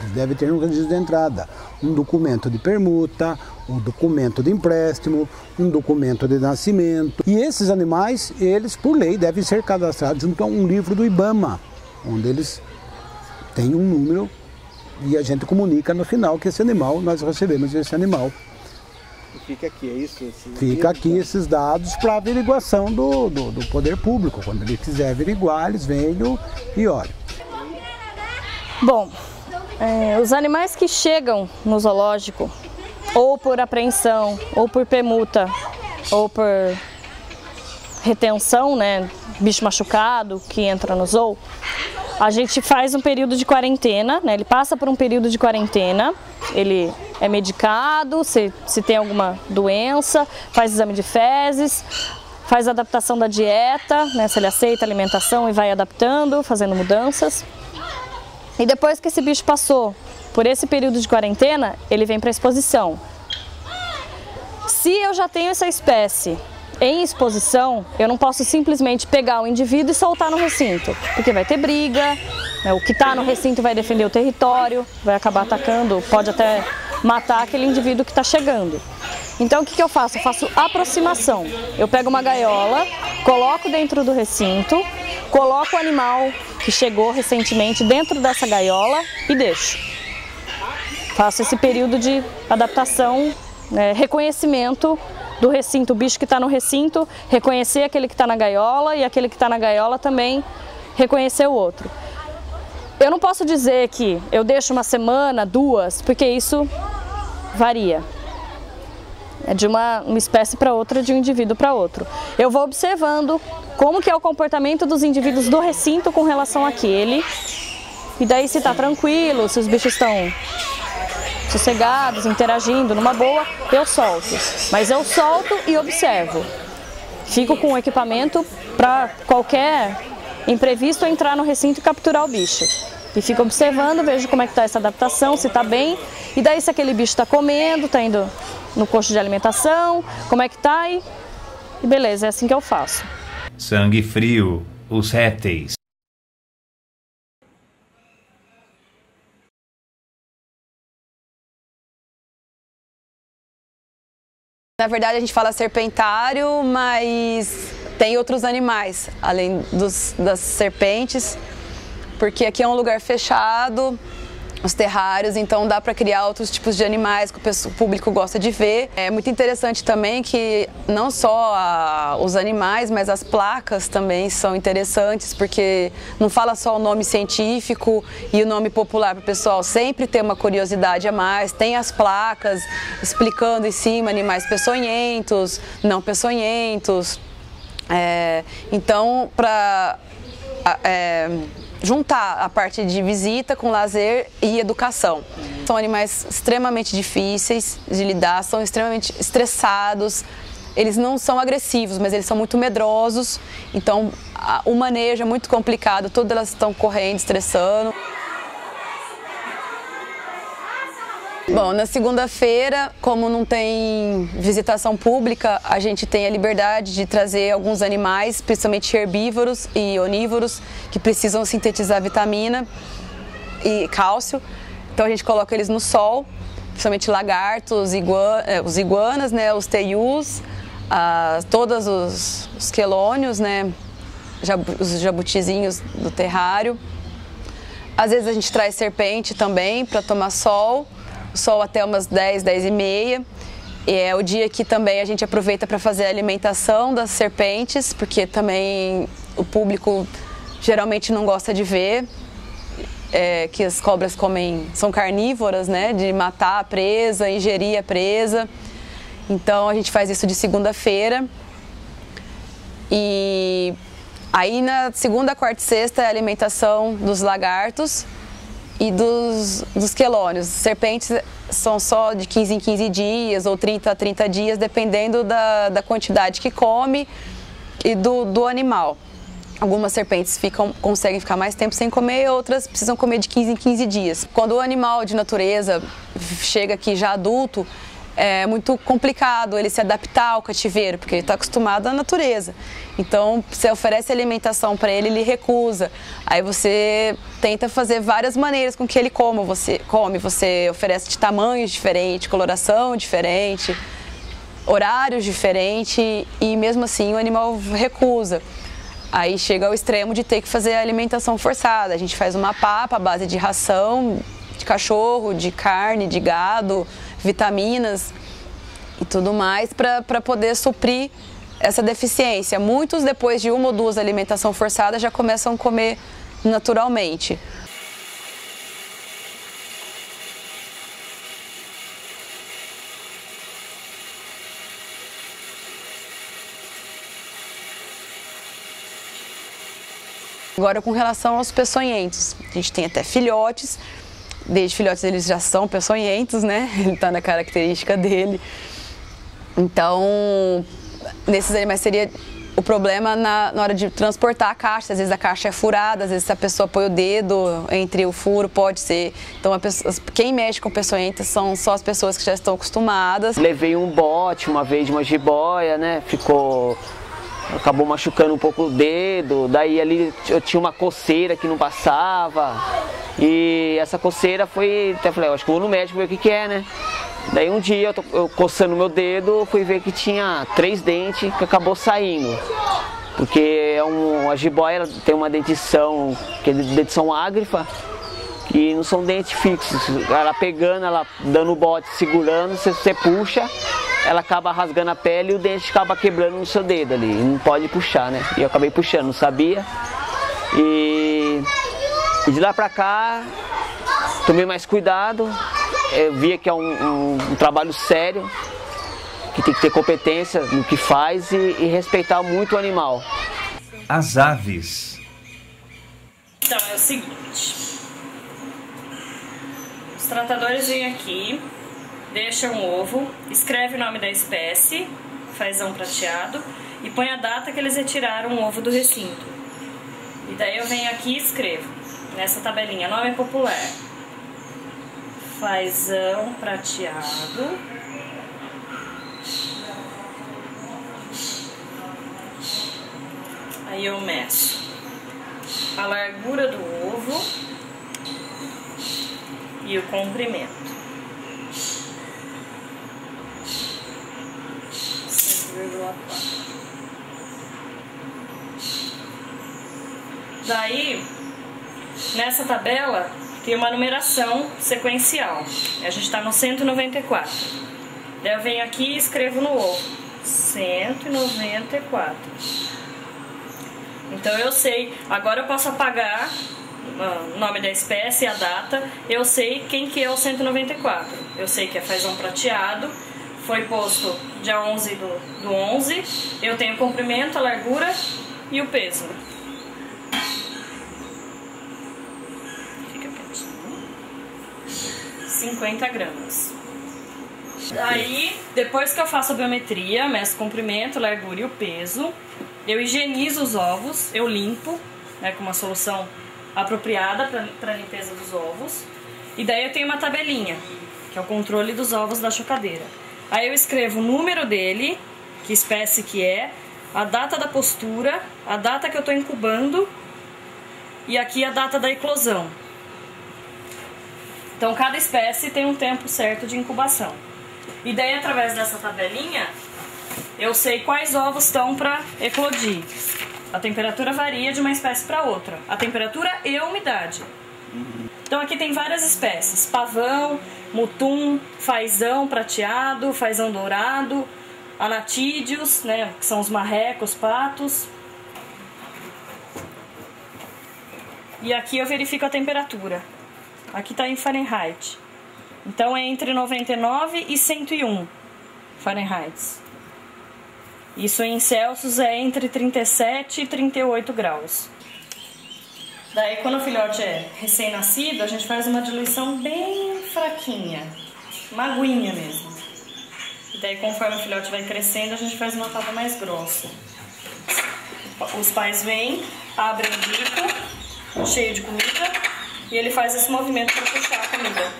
Eles devem ter um registro de entrada, um documento de permuta, um documento de empréstimo, um documento de nascimento. E esses animais, eles, por lei, devem ser cadastrados junto a um livro do IBAMA, onde eles têm um número e a gente comunica no final que esse animal, nós recebemos esse animal. E fica aqui, é isso? Fica aqui esses dados para averiguação do poder público. Quando ele quiser averiguar, eles vêm e olham. Bom, os animais que chegam no zoológico, ou por apreensão, ou por permuta, ou por retenção, né, bicho machucado que entra no zoo, a gente faz um período de quarentena, né, ele passa por um período de quarentena, ele é medicado, se tem alguma doença, faz exame de fezes, faz adaptação da dieta, né, se ele aceita a alimentação e vai adaptando, fazendo mudanças. E depois que esse bicho passou por esse período de quarentena, ele vem para a exposição. Se eu já tenho essa espécie em exposição, eu não posso simplesmente pegar o indivíduo e soltar no recinto, porque vai ter briga, né? O que está no recinto vai defender o território, vai acabar atacando, pode até matar aquele indivíduo que está chegando. Então o que eu faço? Eu faço aproximação. Eu pego uma gaiola, coloco dentro do recinto, coloco o animal que chegou recentemente dentro dessa gaiola e deixo. Faço esse período de adaptação, né, reconhecimento do recinto, o bicho que está no recinto, reconhecer aquele que está na gaiola e aquele que está na gaiola também reconhecer o outro. Eu não posso dizer que eu deixo uma semana, 2, porque isso varia. É de uma espécie para outra, de um indivíduo para outro. Eu vou observando como que é o comportamento dos indivíduos do recinto com relação àquele. E daí se está tranquilo, se os bichos estão sossegados, interagindo numa boa, eu solto. Mas eu solto e observo. Fico com o equipamento para qualquer imprevisto entrar no recinto e capturar o bicho. E fico observando, vejo como é que está essa adaptação, se está bem. E daí se aquele bicho está comendo, está indo no posto de alimentação, como é que está e beleza, é assim que eu faço. Sangue frio, os répteis. Na verdade a gente fala serpentário, mas tem outros animais, além das serpentes, porque aqui é um lugar fechado, os terrários, então dá para criar outros tipos de animais que o público gosta de ver. É muito interessante também que não só os animais, mas as placas também são interessantes, porque não fala só o nome científico e o nome popular para o pessoal sempre ter uma curiosidade a mais. Tem as placas explicando em cima animais peçonhentos, não peçonhentos. Então, para juntar a parte de visita com lazer e educação. São animais extremamente difíceis de lidar, são extremamente estressados, eles não são agressivos, mas eles são muito medrosos, então o manejo é muito complicado, todas elas estão correndo, estressando. Bom, na segunda-feira, como não tem visitação pública, a gente tem a liberdade de trazer alguns animais, principalmente herbívoros e onívoros, que precisam sintetizar vitamina e cálcio. Então a gente coloca eles no sol, principalmente lagartos, os iguanas, né, os teius, todos os quelônios, né, os jabutizinhos do terrário. Às vezes a gente traz serpente também para tomar sol. Sol até umas 10, 10 e meia. E é o dia que também a gente aproveita para fazer a alimentação das serpentes, porque também o público geralmente não gosta de ver que as cobras são carnívoras, né? De matar a presa, ingerir a presa. Então a gente faz isso de segunda-feira. E aí na segunda, quarta e sexta é a alimentação dos lagartos e dos quelônios. Serpentes são só de 15 em 15 dias ou 30 a 30 dias, dependendo da quantidade que come e do animal. Algumas serpentes conseguem ficar mais tempo sem comer, outras precisam comer de 15 em 15 dias. Quando o animal de natureza chega aqui já adulto, é muito complicado ele se adaptar ao cativeiro, porque ele está acostumado à natureza. Então, você oferece alimentação para ele, ele recusa. Aí você tenta fazer várias maneiras com que ele coma. Você oferece de tamanhos diferentes, coloração diferente, horários diferentes, e mesmo assim o animal recusa. Aí chega ao extremo de ter que fazer a alimentação forçada. A gente faz uma papa à base de ração, de cachorro, de carne, de gado, vitaminas e tudo mais para poder suprir essa deficiência. Muitos, depois de 1 ou 2 alimentação forçada, já começam a comer naturalmente. Agora, com relação aos peçonhentos, a gente tem até filhotes. Desde filhotes eles já são peçonhentos, né? Ele está na característica dele. Então, nesses animais seria o problema na hora de transportar a caixa. Às vezes a caixa é furada, às vezes a pessoa põe o dedo entre o furo, pode ser. Então quem mexe com peçonhenta são só as pessoas que já estão acostumadas. Levei um bote uma vez de uma jiboia, né? Acabou machucando um pouco o dedo, daí ali eu tinha uma coceira que não passava. E essa coceira foi, até falei, acho que eu vou no médico ver o que é, né? Daí um dia eu coçando meu dedo, fui ver que tinha 3 dentes que acabou saindo. Porque a jiboia ela tem uma dentição, que é dentição ágrifa, que não são dentes fixos. Ela pegando, ela dando o bote, segurando, você puxa, ela acaba rasgando a pele e o dente acaba quebrando no seu dedo ali. Não pode puxar, né? E eu acabei puxando, não sabia. E de lá pra cá, tomei mais cuidado. Eu via que é um trabalho sério, que tem que ter competência no que faz e respeitar muito o animal. As aves. Então, é o seguinte. Os tratadores vêm aqui, deixam o ovo, escreve o nome da espécie, fazão prateado, e põe a data que eles retiraram o ovo do recinto. E daí eu venho aqui e escrevo, nessa tabelinha, nome popular. Fazão prateado. Aí eu meço a largura do ovo e o comprimento. 5,4. Daí, nessa tabela, tem uma numeração sequencial. A gente está no 194. Daí eu venho aqui e escrevo no ovo. 194. Então eu sei, agora eu posso apagar o nome da espécie, a data. Eu sei quem que é o 194. Eu sei que é fazão prateado. Foi posto dia 11 do 11. Eu tenho o comprimento, a largura e o peso. 50 gramas. Aí, depois que eu faço a biometria, meço o comprimento, largura e o peso, eu higienizo os ovos, eu limpo, né, com uma solução apropriada para limpeza dos ovos. E daí eu tenho uma tabelinha, que é o controle dos ovos da chocadeira. Aí eu escrevo o número dele, que espécie que é, a data da postura, a data que eu estou incubando e aqui a data da eclosão. Então, cada espécie tem um tempo certo de incubação. E daí, através dessa tabelinha, eu sei quais ovos estão para eclodir. A temperatura varia de uma espécie para outra. A temperatura e a umidade. Então, aqui tem várias espécies. Pavão, mutum, fazão prateado, fazão dourado, anatídeos, né, que são os marrecos, patos. E aqui eu verifico a temperatura. Aqui está em Fahrenheit. Então é entre 99 e 101 Fahrenheit. Isso em Celsius é entre 37 e 38 graus. Daí quando o filhote é recém-nascido, a gente faz uma diluição bem fraquinha. Uma aguinha mesmo. E daí conforme o filhote vai crescendo, a gente faz uma tábua mais grossa. Os pais vêm, abrem o bico, cheio de comida, e ele faz esse movimento para puxar a comida.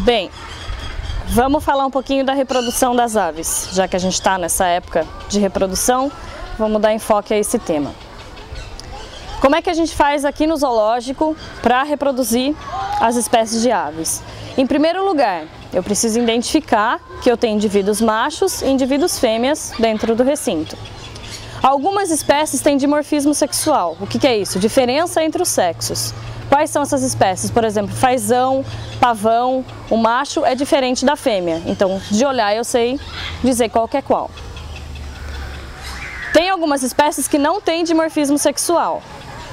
Bem, vamos falar um pouquinho da reprodução das aves. Já que a gente está nessa época de reprodução, vamos dar enfoque a esse tema. Como é que a gente faz aqui no zoológico para reproduzir as espécies de aves? Em primeiro lugar, eu preciso identificar que eu tenho indivíduos machos e indivíduos fêmeas dentro do recinto. Algumas espécies têm dimorfismo sexual. O que é isso? Diferença entre os sexos. Quais são essas espécies? Por exemplo, fazão, pavão, o macho é diferente da fêmea. Então, de olhar eu sei dizer qual que é qual. Tem algumas espécies que não têm dimorfismo sexual.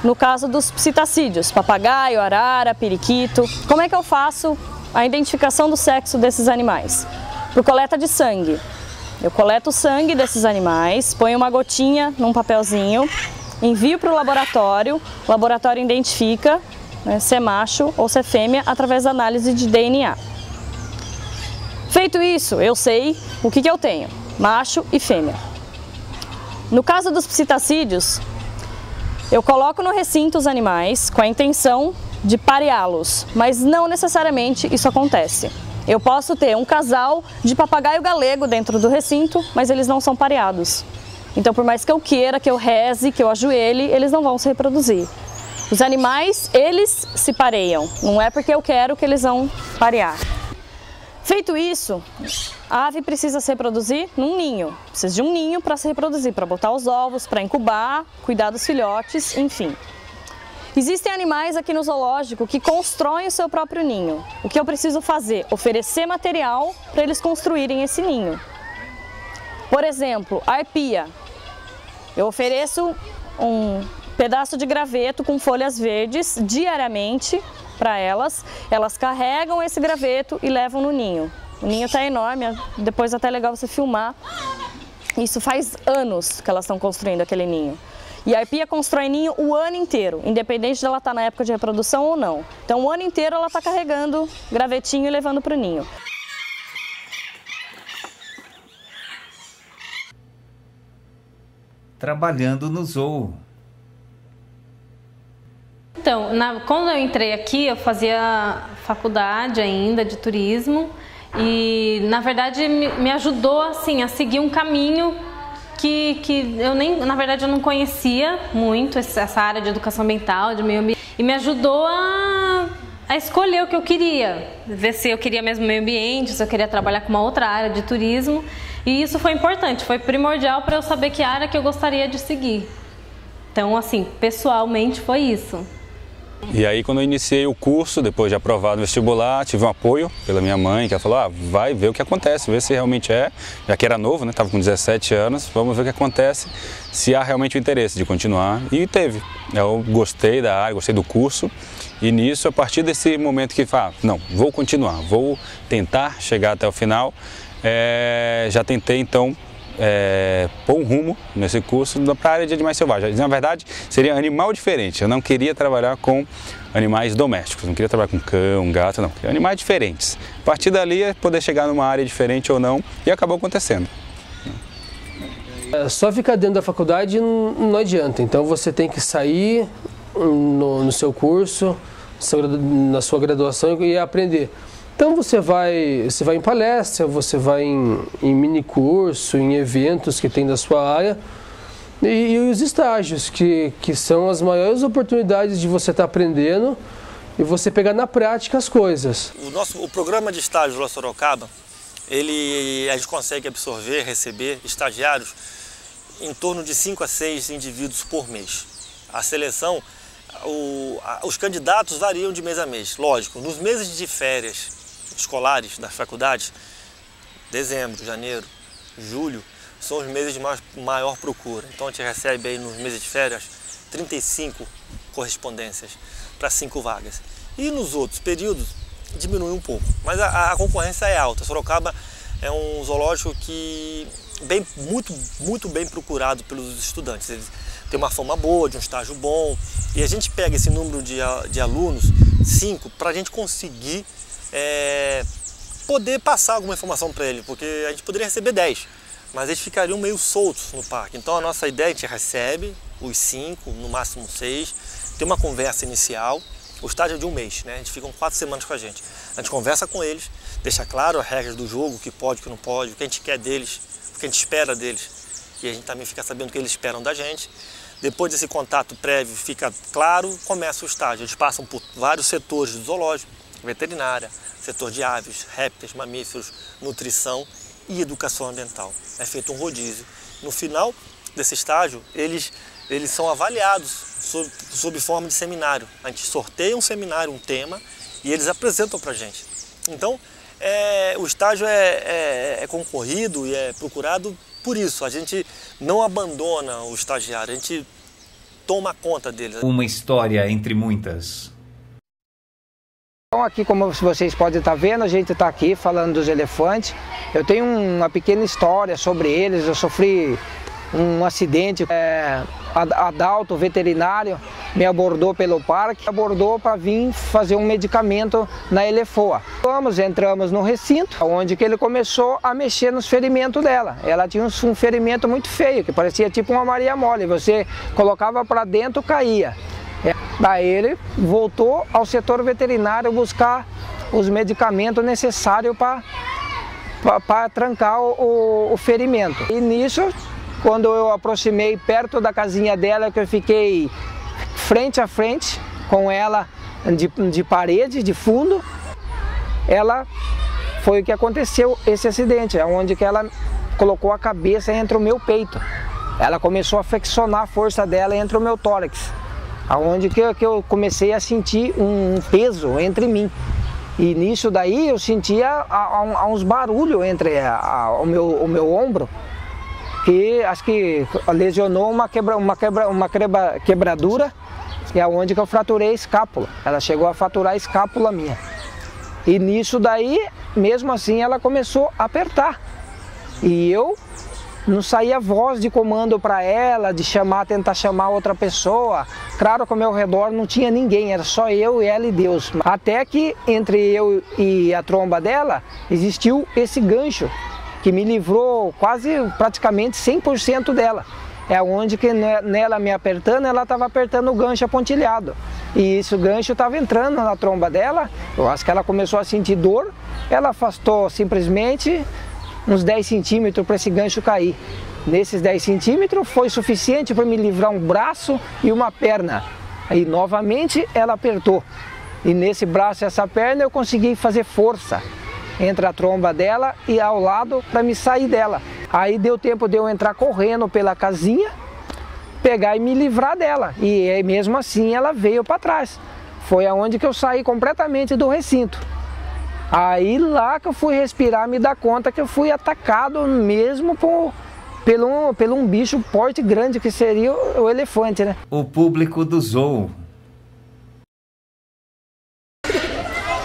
No caso dos psitacídeos, papagaio, arara, periquito. Como é que eu faço a identificação do sexo desses animais? Por coleta de sangue. Eu coleto o sangue desses animais, ponho uma gotinha num papelzinho, envio para o laboratório identifica, né, se é macho ou se é fêmea através da análise de DNA. Feito isso, eu sei o que eu tenho. macho e fêmea. No caso dos psitacídeos, eu coloco no recinto os animais com a intenção de pareá-los, mas não necessariamente isso acontece. Eu posso ter um casal de papagaio galego dentro do recinto, mas eles não são pareados. Então, por mais que eu queira, que eu reze, que eu ajoelhe, eles não vão se reproduzir. Os animais, eles se pareiam, não é porque eu quero que eles vão parear. Feito isso, a ave precisa se reproduzir num ninho. Precisa de um ninho para se reproduzir, para botar os ovos, para incubar, cuidar dos filhotes, enfim. Existem animais aqui no zoológico que constroem o seu próprio ninho. O que eu preciso fazer? Oferecer material para eles construírem esse ninho. Por exemplo, a arpia. Eu ofereço um pedaço de graveto com folhas verdes diariamente para elas. Elas carregam esse graveto e levam no ninho. O ninho está enorme, depois até é legal você filmar. Isso faz anos que elas estão construindo aquele ninho. E a arpia constrói ninho o ano inteiro, independente de ela estar na época de reprodução ou não. Então o ano inteiro ela está carregando gravetinho e levando para o ninho. Trabalhando no zoo. Então, quando eu entrei aqui, eu fazia faculdade ainda de turismo e, na verdade, me ajudou assim, a seguir um caminho que eu nem, na verdade, eu não conhecia muito essa área de educação ambiental, de meio ambiente, e me ajudou a escolher o que eu queria, ver se eu queria mesmo meio ambiente, se eu queria trabalhar com uma outra área de turismo, e isso foi importante, foi primordial para eu saber que área que eu gostaria de seguir. Então, assim, pessoalmente foi isso. E aí, quando eu iniciei o curso, depois de aprovado no vestibular, tive um apoio pela minha mãe, que ela falou, vai ver o que acontece, ver se realmente já que era novo, né, estava com 17 anos, vamos ver o que acontece, se há realmente o interesse de continuar, e teve. Eu gostei da área, gostei do curso, e nisso, a partir desse momento que não, vou continuar, vou tentar chegar até o final, já tentei então pôr um rumo nesse curso para a área de animais selvagens. Na verdade, seria animal diferente. Eu não queria trabalhar com animais domésticos, não queria trabalhar com cão, gato, não. Queria animais diferentes. A partir dali, poder chegar numa área diferente ou não, e acabou acontecendo. Só ficar dentro da faculdade não adianta. Então você tem que sair no seu curso, na sua graduação e aprender. Então você vai em palestra, você vai em mini curso, em eventos que tem da sua área e os estágios, que são as maiores oportunidades de você estar aprendendo e você pegar na prática as coisas. O programa de estágio lá Sorocaba, a gente consegue absorver, receber estagiários em torno de 5 a 6 indivíduos por mês. A seleção, os candidatos variam de mês a mês, lógico, nos meses de férias escolares das faculdades, dezembro, janeiro, julho, são os meses de maior procura. Então a gente recebe aí nos meses de férias 35 correspondências para 5 vagas. E nos outros períodos diminui um pouco, mas a concorrência é alta. Sorocaba é um zoológico que muito bem procurado pelos estudantes. Ele tem uma fama boa, de um estágio bom, e a gente pega esse número de alunos, 5, para a gente conseguir poder passar alguma informação para ele, porque a gente poderia receber 10, mas eles ficariam meio soltos no parque. Então a nossa ideia, a gente recebe os 5, no máximo 6, tem uma conversa inicial, o estágio é de um mês, né? A gente fica 4 semanas com a gente conversa com eles, deixa claro as regras do jogo, o que pode, o que não pode, o que a gente quer deles, o que a gente espera deles, e a gente também fica sabendo o que eles esperam da gente. Depois desse contato prévio fica claro, começa o estágio. Eles passam por vários setores do zoológico, veterinária, setor de aves, répteis, mamíferos, nutrição e educação ambiental. É feito um rodízio. No final desse estágio, eles são avaliados sob forma de seminário. A gente sorteia um seminário, um tema, e eles apresentam para a gente. Então, o estágio é concorrido e é procurado por isso. A gente não abandona o estagiário, a gente toma conta dele. Uma história entre muitas. Então aqui, como vocês podem estar vendo, a gente está aqui falando dos elefantes. Eu tenho uma pequena história sobre eles. Eu sofri um acidente. Adalto, veterinário, me abordou pelo parque, abordou para vir fazer um medicamento na Elefoa. Entramos no recinto, onde que ele começou a mexer nos ferimentos dela. Ela tinha um ferimento muito feio, que parecia tipo uma Maria Mole, você colocava para dentro, caía. Daí ele voltou ao setor veterinário buscar os medicamentos necessários para trancar o ferimento. E nisso, quando eu aproximei perto da casinha dela, que eu fiquei frente a frente com ela de parede, de fundo, foi o que aconteceu, esse acidente, onde que ela colocou a cabeça entre o meu peito. Ela começou a flexionar a força dela entre o meu tórax, onde que eu comecei a sentir um peso entre mim. E nisso daí eu sentia uns barulhos entre o meu ombro, que acho que lesionou uma quebradura, e é onde que eu fraturei a escápula. Ela chegou a fraturar a escápula minha. E nisso daí, mesmo assim, ela começou a apertar. E eu não saía voz de comando para ela, de tentar chamar outra pessoa. Claro que ao meu redor não tinha ninguém, era só eu, ela e Deus. Até que entre eu e a tromba dela existiu esse gancho, que me livrou praticamente 100% dela. É onde que nela me apertando, ela estava apertando o gancho apontilhado. E esse gancho estava entrando na tromba dela, eu acho que ela começou a sentir dor, ela afastou simplesmente uns 10 centímetros para esse gancho cair. Nesses 10 centímetros foi suficiente para me livrar um braço e uma perna. Aí novamente ela apertou. E nesse braço e essa perna eu consegui fazer força entre a tromba dela e ao lado para me sair dela. Aí deu tempo de eu entrar correndo pela casinha, pegar e me livrar dela. E mesmo assim ela veio para trás. Foi aonde que eu saí completamente do recinto. Aí lá que eu fui respirar, me dar conta que eu fui atacado mesmo pelo um bicho porte grande, que seria o elefante, né? O público do zoo.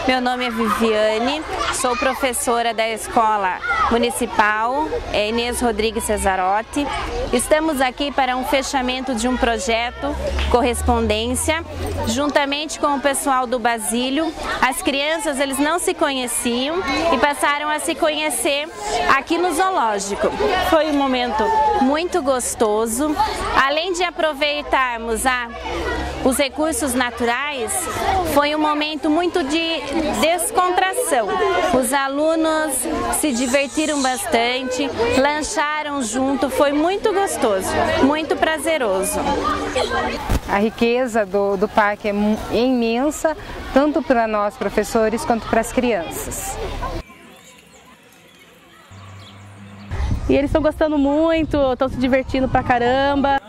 Meu nome é Viviane, sou professora da Escola Municipal Inês Rodrigues Cesarotti. Estamos aqui para um fechamento de um projeto Correspondência, juntamente com o pessoal do Basílio. As crianças, eles não se conheciam e passaram a se conhecer aqui no zoológico. Foi um momento muito gostoso. Além de aproveitarmos os recursos naturais, foi um momento muito de descontração. Os alunos se divertiram bastante, lancharam junto, foi muito gostoso, muito prazeroso. A riqueza do parque é imensa, tanto para nós professores quanto para as crianças. E eles estão gostando muito, estão se divertindo pra caramba.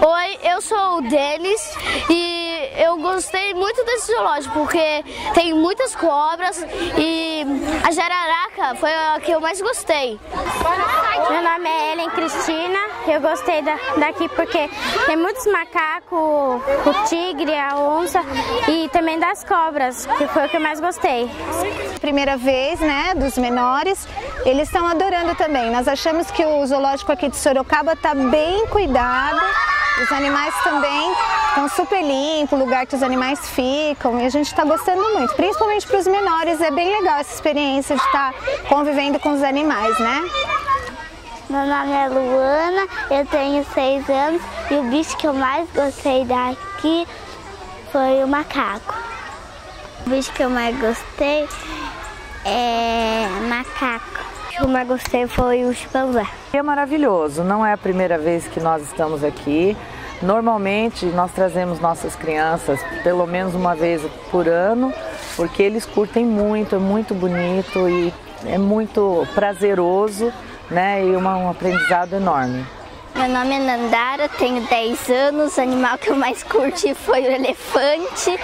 Oi, eu sou o Denis e eu gostei muito desse zoológico porque tem muitas cobras e a jararaca foi a que eu mais gostei. Meu nome é Ellen Cristina, eu gostei daqui porque tem muitos macacos, o tigre, a onça e também das cobras, que foi o que eu mais gostei. Primeira vez, né, dos menores, eles estão adorando também. Nós achamos que o zoológico aqui de Sorocaba está bem cuidado. Os animais também estão super limpos, o lugar que os animais ficam, e a gente está gostando muito. Principalmente para os menores, é bem legal essa experiência de estar convivendo com os animais, né? Meu nome é Luana, eu tenho 6 anos e o bicho que eu mais gostei daqui foi o macaco. O bicho que eu mais gostei é macaco. O que eu mais gostei foi o chimpanzé. É maravilhoso, não é a primeira vez que nós estamos aqui. Normalmente nós trazemos nossas crianças pelo menos uma vez por ano, porque eles curtem muito, é muito bonito e é muito prazeroso, né? E um aprendizado enorme. Meu nome é Nandara, tenho 10 anos, o animal que eu mais curti foi o elefante.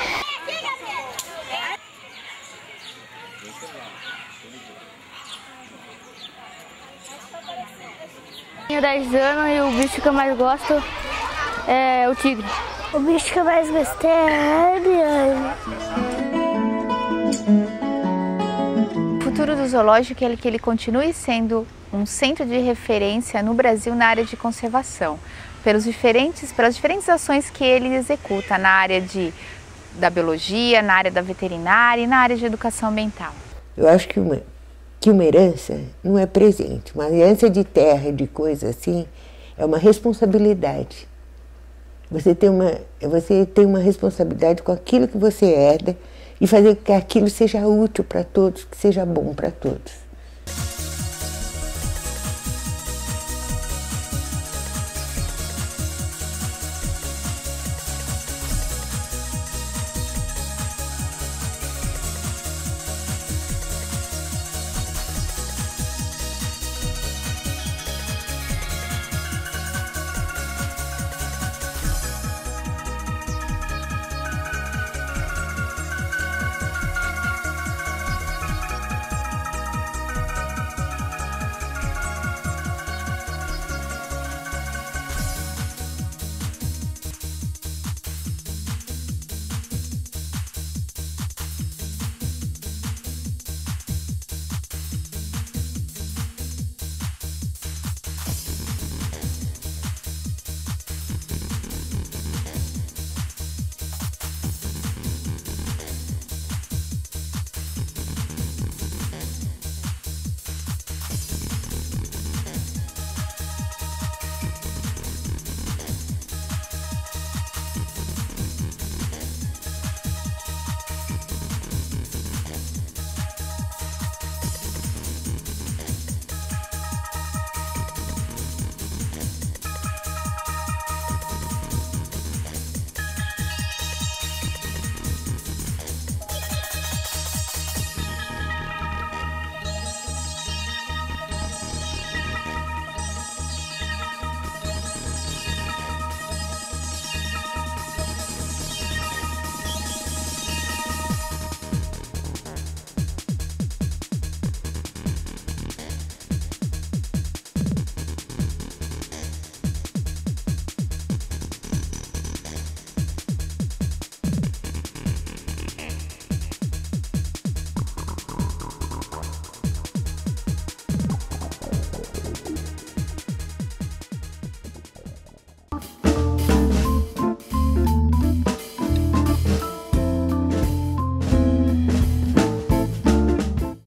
Tenho 10 anos e o bicho que eu mais gosto é o tigre. O bicho que eu mais gostei é a araña. futuro do zoológico é que ele continue sendo um centro de referência no Brasil na área de conservação, pelas diferentes ações que ele executa na área da biologia, na área da veterinária e na área de educação ambiental. Eu acho que uma herança não é presente, uma herança de terra, de coisa assim, é uma responsabilidade. Você tem uma responsabilidade com aquilo que você herda e fazer que aquilo seja útil para todos, que seja bom para todos.